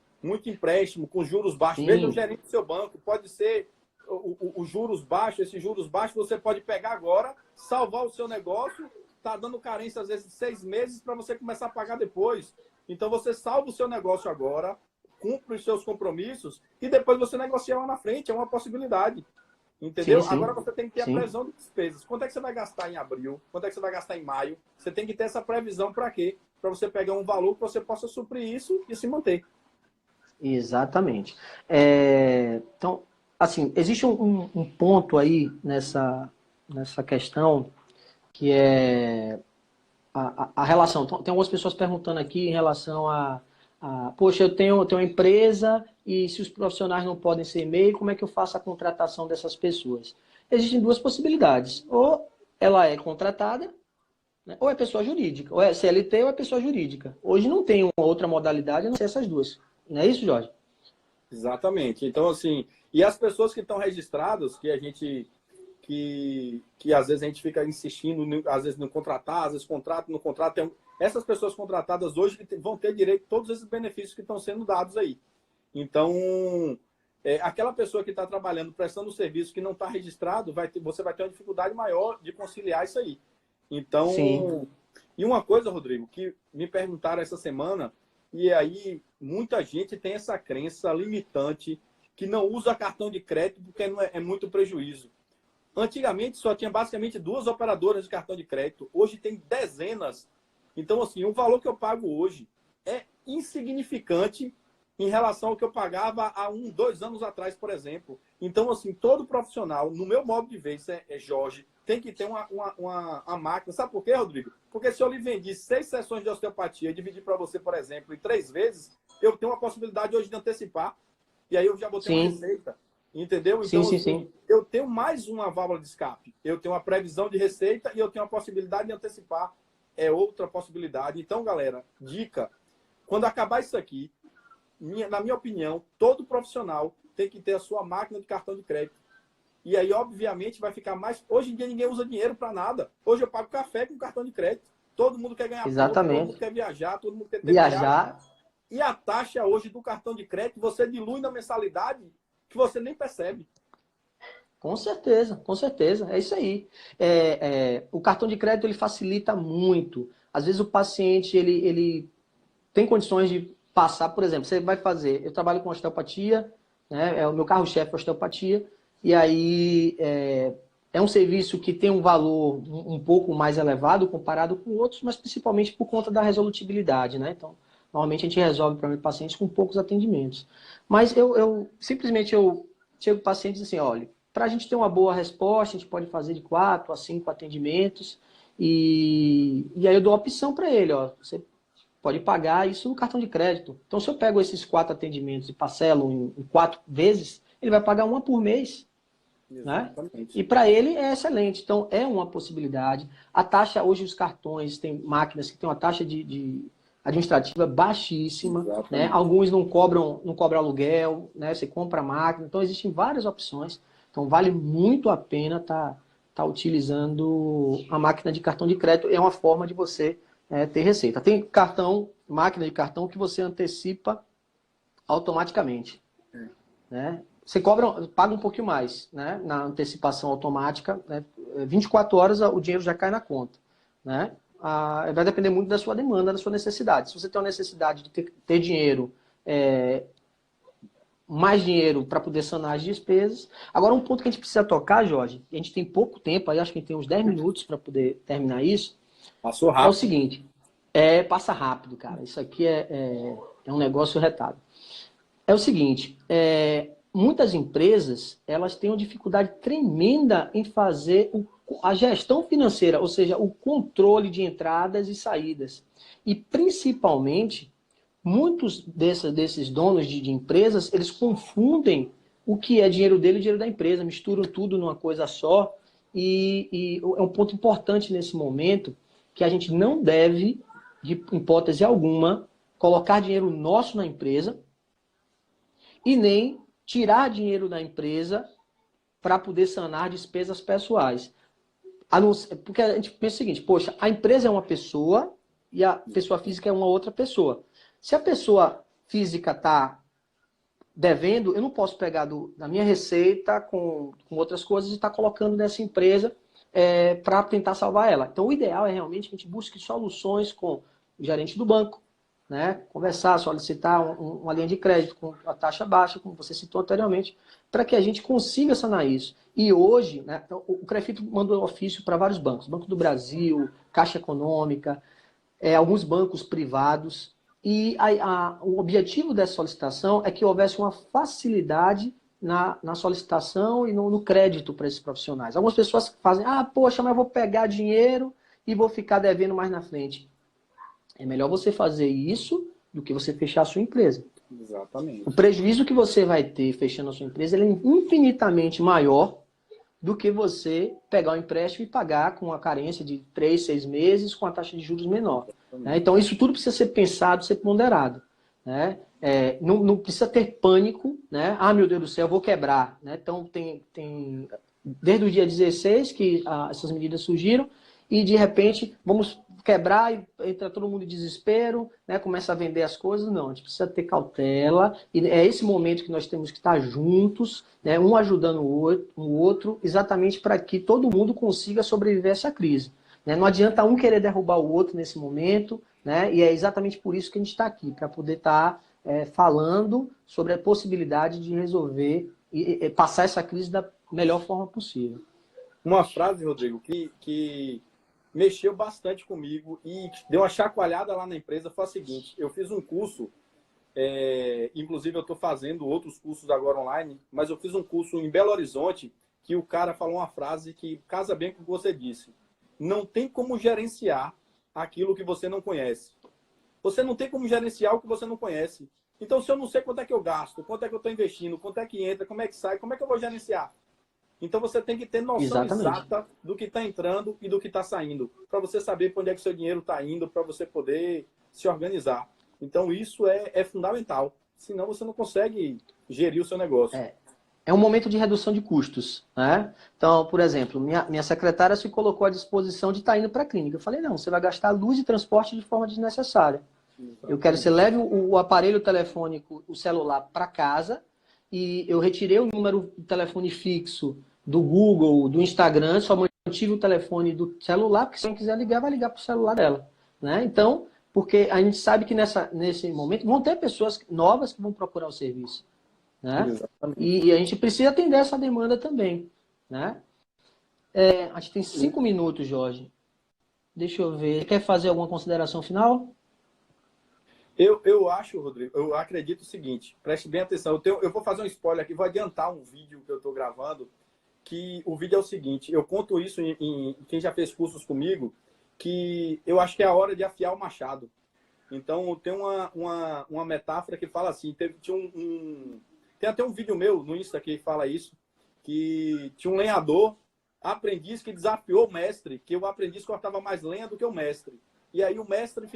com juros baixos. Veja o gerente do seu banco, pode ser os juros baixos, esses juros baixos você pode pegar agora, salvar o seu negócio, está dando carência às vezes de 6 meses para você começar a pagar depois. Então você salva o seu negócio agora, cumpre os seus compromissos e depois você negocia lá na frente, é uma possibilidade. Entendeu? Agora você tem que ter a previsão de despesas. Quanto é que você vai gastar em abril? Quanto é que você vai gastar em maio? Você tem que ter essa previsão para quê? Para você pegar um valor que você possa suprir isso e se manter. Exatamente. Então, assim, existe um ponto aí nessa questão que é a relação. Tem algumas pessoas perguntando aqui em relação poxa, eu tenho uma empresa e se os profissionais não podem ser e-mail, como é que eu faço a contratação dessas pessoas? Existem 2 possibilidades. Ou ela é contratada, né, ou é pessoa jurídica. Ou é CLT ou é pessoa jurídica. Hoje não tem uma outra modalidade a não ser essas 2. Não é isso, Jorge? Exatamente. Então, assim, e as pessoas que estão registradas, que a gente... Que às vezes a gente fica insistindo, às vezes no contratar, às vezes contrato, no contrato. Essas pessoas contratadas hoje vão ter direito a todos esses benefícios que estão sendo dados aí. Então, aquela pessoa que está trabalhando, prestando serviço que não está registrado, você vai ter uma dificuldade maior de conciliar isso aí. Então, e uma coisa, Rodrigo, que me perguntaram essa semana, e aí muita gente tem essa crença limitante que não usa cartão de crédito porque é muito prejuízo. Antigamente só tinha basicamente 2 operadoras de cartão de crédito. Hoje tem dezenas. Então, assim, o valor que eu pago hoje é insignificante em relação ao que eu pagava há 2 anos atrás, por exemplo. Então, assim, todo profissional, no meu modo de ver, isso Jorge, tem que ter uma máquina. Sabe por quê, Rodrigo? Porque se eu lhe vendi 6 sessões de osteopatia e dividir para você, por exemplo, em 3 vezes, eu tenho uma possibilidade hoje de antecipar. E aí eu já botei uma receita. Entendeu? Então, eu tenho mais uma válvula de escape. Eu tenho uma previsão de receita e eu tenho a possibilidade de antecipar. É outra possibilidade. Então, galera, dica. Quando acabar isso aqui, na minha opinião, todo profissional tem que ter a sua máquina de cartão de crédito. E aí, obviamente, vai ficar mais... Hoje em dia, ninguém usa dinheiro para nada. Hoje eu pago café com cartão de crédito. Todo mundo quer ganhar ponto, todo Exatamente. mundo quer viajar, todo mundo quer ter viagem. Viajar, E a taxa hoje do cartão de crédito, você dilui na mensalidade que você nem percebe. com certeza, com certeza. É isso aí. O cartão de crédito ele facilita muito. Às vezes o paciente ele tem condições de passar, por exemplo, você vai fazer, eu trabalho com osteopatia, né? É o meu carro-chefe é osteopatia, e aí é um serviço que tem um valor um pouco mais elevado comparado com outros, mas principalmente por conta da resolutibilidade, né? Então, normalmente a gente resolve para pacientes com poucos atendimentos. Mas eu simplesmente eu chego para o paciente e digo assim, olha, para a gente ter uma boa resposta, a gente pode fazer de 4 a 5 atendimentos, e aí eu dou a opção para ele, ó, você pode pagar isso no cartão de crédito. Então, se eu pego esses 4 atendimentos e parcelo em 4 vezes, ele vai pagar uma por mês. Né? Exatamente. E para ele é excelente. Então, é uma possibilidade. A taxa, hoje os cartões, tem máquinas que têm uma taxa de administrativa baixíssima. Né? Exatamente. Alguns não cobram aluguel, né? Você compra a máquina. Então, existem várias opções. Então, vale muito a pena tá utilizando a máquina de cartão de crédito. É uma forma de você ter receita. Tem máquina de cartão que você antecipa automaticamente. Né? Você paga um pouquinho mais, né? Na antecipação automática, né? 24 horas o dinheiro já cai na conta. Né? Vai depender muito da sua demanda, da sua necessidade. Se você tem uma necessidade de ter dinheiro, mais dinheiro para poder sanar as despesas. Agora, um ponto que a gente precisa tocar, Jorge, a gente tem pouco tempo, aí acho que a gente tem uns 10 minutos para poder terminar isso. Passou É o rápido. seguinte, passa rápido, cara. Isso aqui é um negócio retado. É o seguinte, muitas empresas elas têm uma dificuldade tremenda em fazer a gestão financeira, ou seja, o controle de entradas e saídas. E principalmente, muitos desses donos de empresas, eles confundem o que é dinheiro dele e dinheiro da empresa, misturam tudo numa coisa só. E é um ponto importante nesse momento que a gente não deve, de hipótese alguma, colocar dinheiro nosso na empresa e nem tirar dinheiro da empresa para poder sanar despesas pessoais. Porque a gente pensa o seguinte, poxa, a empresa é uma pessoa e a pessoa física é uma outra pessoa. Se a pessoa física está devendo, eu não posso pegar da minha receita com outras coisas e estar colocando nessa empresa para tentar salvar ela. Então, o ideal é realmente que a gente busque soluções com o gerente do banco, né? Conversar, solicitar uma linha de crédito com a taxa baixa, como você citou anteriormente, para que a gente consiga sanar isso. E hoje, né, o Crefito mandou ofício para vários bancos, Banco do Brasil, Caixa Econômica, alguns bancos privados, e o objetivo dessa solicitação é que houvesse uma facilidade na solicitação e no crédito para esses profissionais. Algumas pessoas fazem, poxa, mas eu vou pegar dinheiro e vou ficar devendo mais na frente. É melhor você fazer isso do que você fechar a sua empresa. Exatamente. O prejuízo que você vai ter fechando a sua empresa ele é infinitamente maior do que você pegar o empréstimo e pagar com uma carência de 3, 6 meses com a taxa de juros menor. Né? Então, isso tudo precisa ser pensado, ser ponderado. Né? Não precisa ter pânico. Né? Meu Deus do céu, eu vou quebrar. Né? Então, tem desde o dia 16 que essas medidas surgiram e, de repente, vamos quebrar e entra todo mundo em desespero, né? Começa a vender as coisas. Não, a gente precisa ter cautela e é esse momento que nós temos que estar juntos, né? Um ajudando o outro, exatamente para que todo mundo consiga sobreviver a essa crise. Né? Não adianta um querer derrubar o outro nesse momento, né? E é exatamente por isso que a gente está aqui, para poder estar falando sobre a possibilidade de resolver e passar essa crise da melhor forma possível. Uma frase, Rodrigo, que mexeu bastante comigo e deu uma chacoalhada lá na empresa foi a seguinte: eu fiz um curso, inclusive eu estou fazendo outros cursos agora online, mas eu fiz um curso em Belo Horizonte que o cara falou uma frase que casa bem com o que você disse. Não tem como gerenciar aquilo que você não conhece. Você não tem como gerenciar o que você não conhece. Então, se eu não sei quanto é que eu gasto, quanto é que eu estou investindo, quanto é que entra, como é que sai, como é que eu vou gerenciar? Então, você tem que ter noção exata do que está entrando e do que está saindo, para você saber para onde é que o seu dinheiro está indo, para você poder se organizar. Então, isso é fundamental. Senão, você não consegue gerir o seu negócio. é um momento de redução de custos, né? Então, por exemplo, minha secretária se colocou à disposição de estar indo para a clínica. Eu falei, não, você vai gastar luz e transporte de forma desnecessária. Eu quero que você leve o aparelho telefônico, o celular, para casa, e eu retirei o número de telefone fixo do Google, do Instagram, só mantive o telefone do celular, porque se alguém quiser ligar, vai ligar para o celular dela, né? Então, porque a gente sabe que nesse momento vão ter pessoas novas que vão procurar o serviço, né? Exatamente. E a gente precisa atender essa demanda também, né? A gente tem 5 minutos, Jorge. Deixa eu ver. Você quer fazer alguma consideração final? Eu acho, Rodrigo, eu acredito o seguinte, preste bem atenção. Eu vou fazer um spoiler aqui, vou adiantar um vídeo que eu estou gravando, que o vídeo é o seguinte, eu conto isso em quem já fez cursos comigo, que eu acho que é a hora de afiar o machado. Então, tem uma metáfora que fala assim, tem até um vídeo meu no Insta que fala isso, que tinha um lenhador, aprendiz que desafiou o mestre, que o aprendiz cortava mais lenha do que o mestre. E aí o mestre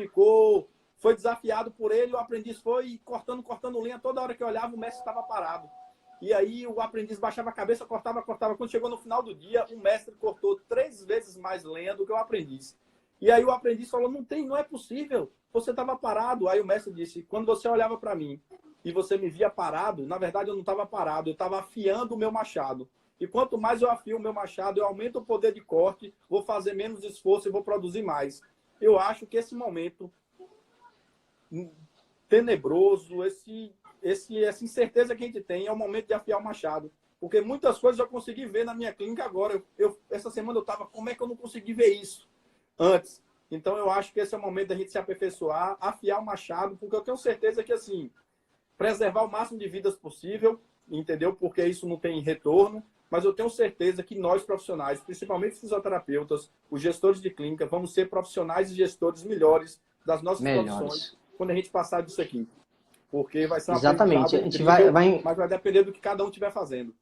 foi desafiado por ele, o aprendiz foi cortando lenha, toda hora que olhava o mestre estava parado. E aí o aprendiz baixava a cabeça, cortava. Quando chegou no final do dia, o mestre cortou 3 vezes mais lenha do que o aprendiz. E aí o aprendiz falou, não é possível, você estava parado. Aí o mestre disse, quando você olhava para mim e você me via parado, na verdade eu não estava parado, eu estava afiando o meu machado. E quanto mais eu afio o meu machado, eu aumento o poder de corte, vou fazer menos esforço e vou produzir mais. Eu acho que esse momento tenebroso, essa incerteza que a gente tem é o momento de afiar o machado. Porque muitas coisas eu consegui ver na minha clínica agora. Essa semana eu estava, como é que eu não consegui ver isso antes? Então eu acho que esse é o momento da gente se aperfeiçoar, afiar o machado, porque eu tenho certeza que, assim, preservar o máximo de vidas possível, entendeu? Porque isso não tem retorno, mas eu tenho certeza que nós profissionais, principalmente os fisioterapeutas, os gestores de clínica, vamos ser profissionais e gestores melhores das nossas profissões Melhores. quando a gente passar disso aqui. Porque vai ser um Exatamente. aprendizado A gente incrível, vai mas vai depender do que cada um estiver fazendo.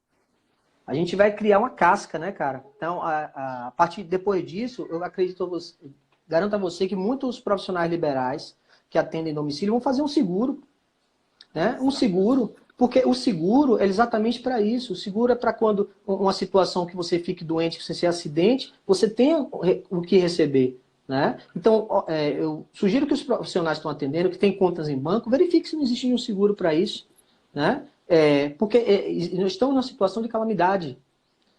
A gente vai criar uma casca, né, cara? Então, a partir depois disso, eu acredito, garanto a você que muitos profissionais liberais que atendem domicílio vão fazer um seguro, né? Um seguro, porque o seguro é exatamente para isso. O seguro é para quando uma situação que você fique doente, que você se acidente, você tenha o que receber, né? Então, eu sugiro que os profissionais que estão atendendo, que têm contas em banco, verifique se não existe nenhum seguro para isso, né? Porque nós estamos numa situação de calamidade.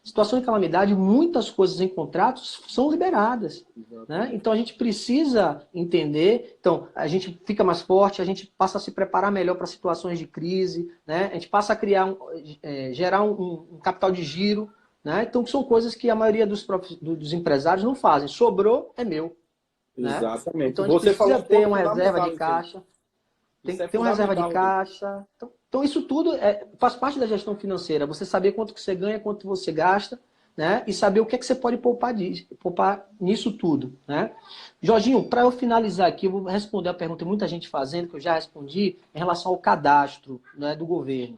Situação de calamidade, muitas coisas em contratos são liberadas. Né? Então a gente precisa entender, então a gente fica mais forte, a gente passa a se preparar melhor para situações de crise, né? A gente passa a gerar um capital de giro, né? Então são coisas que a maioria dos empresários não fazem. Sobrou, é meu. Né? Exatamente. Então a gente Você falou precisa um ter ponto uma reserva de fundamental nisso aí. caixa. Tem Isso que é ter uma reserva de fundamental, Rodrigo. caixa. Então isso tudo faz parte da gestão financeira. Você saber quanto que você ganha, quanto você gasta, né? E saber o que é que você pode poupar nisso tudo, né? Jorginho, para eu finalizar aqui, eu vou responder a pergunta que muita gente fazendo, que eu já respondi, em relação ao cadastro, né, do governo.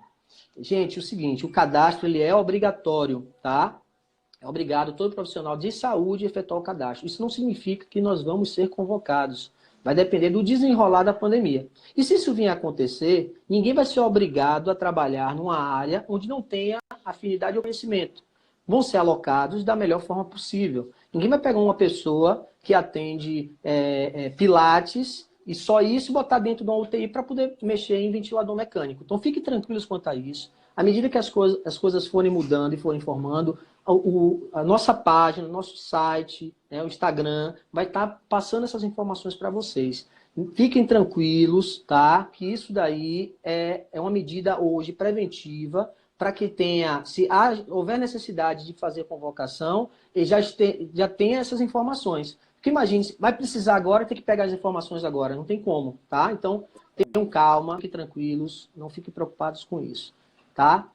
Gente, é o seguinte, o cadastro ele é obrigatório, tá? É obrigado todo profissional de saúde a efetuar o cadastro. Isso não significa que nós vamos ser convocados. Vai depender do desenrolar da pandemia. E se isso vier a acontecer, ninguém vai ser obrigado a trabalhar numa área onde não tenha afinidade ou conhecimento. Vão ser alocados da melhor forma possível. Ninguém vai pegar uma pessoa que atende pilates e só isso botar dentro de uma UTI para poder mexer em ventilador mecânico. Então fiquem tranquilos quanto a isso. À medida que as coisas forem mudando e forem informando, a nossa página, nosso site, né, o Instagram, vai estar passando essas informações para vocês. Fiquem tranquilos, tá? Que isso daí é uma medida hoje preventiva para que tenha, se houver necessidade de fazer convocação, ele já tenha essas informações. Porque imagine, vai precisar agora, tem que pegar as informações agora, não tem como, tá? Então, tenham calma, fiquem tranquilos, não fiquem preocupados com isso, tá?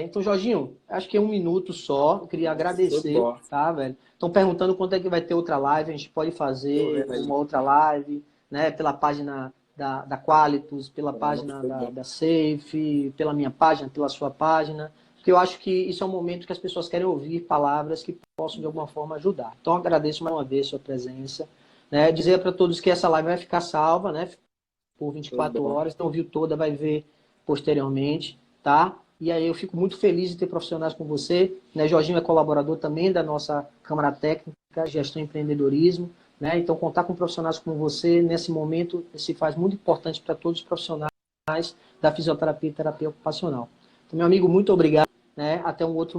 Então, Jorginho, acho que é 1 minuto só. Eu queria agradecer, tá, velho? Estão perguntando quando é que vai ter outra live. A gente pode fazer uma outra live, né? Pela página da Qualitus, pela página da Safe, pela minha página, pela sua página. Porque eu acho que isso é um momento que as pessoas querem ouvir palavras que possam, de alguma forma, ajudar. Então, eu agradeço mais uma vez a sua presença. Né? Dizer para todos que essa live vai ficar salva, né? Por 24 horas. Então, viu toda, vai ver posteriormente, tá? E aí eu fico muito feliz de ter profissionais como você, né? Jorginho é colaborador também da nossa Câmara Técnica, Gestão e Empreendedorismo, né? Então contar com profissionais como você nesse momento se faz muito importante para todos os profissionais da fisioterapia e terapia ocupacional. Então, meu amigo, muito obrigado, né? Até um outro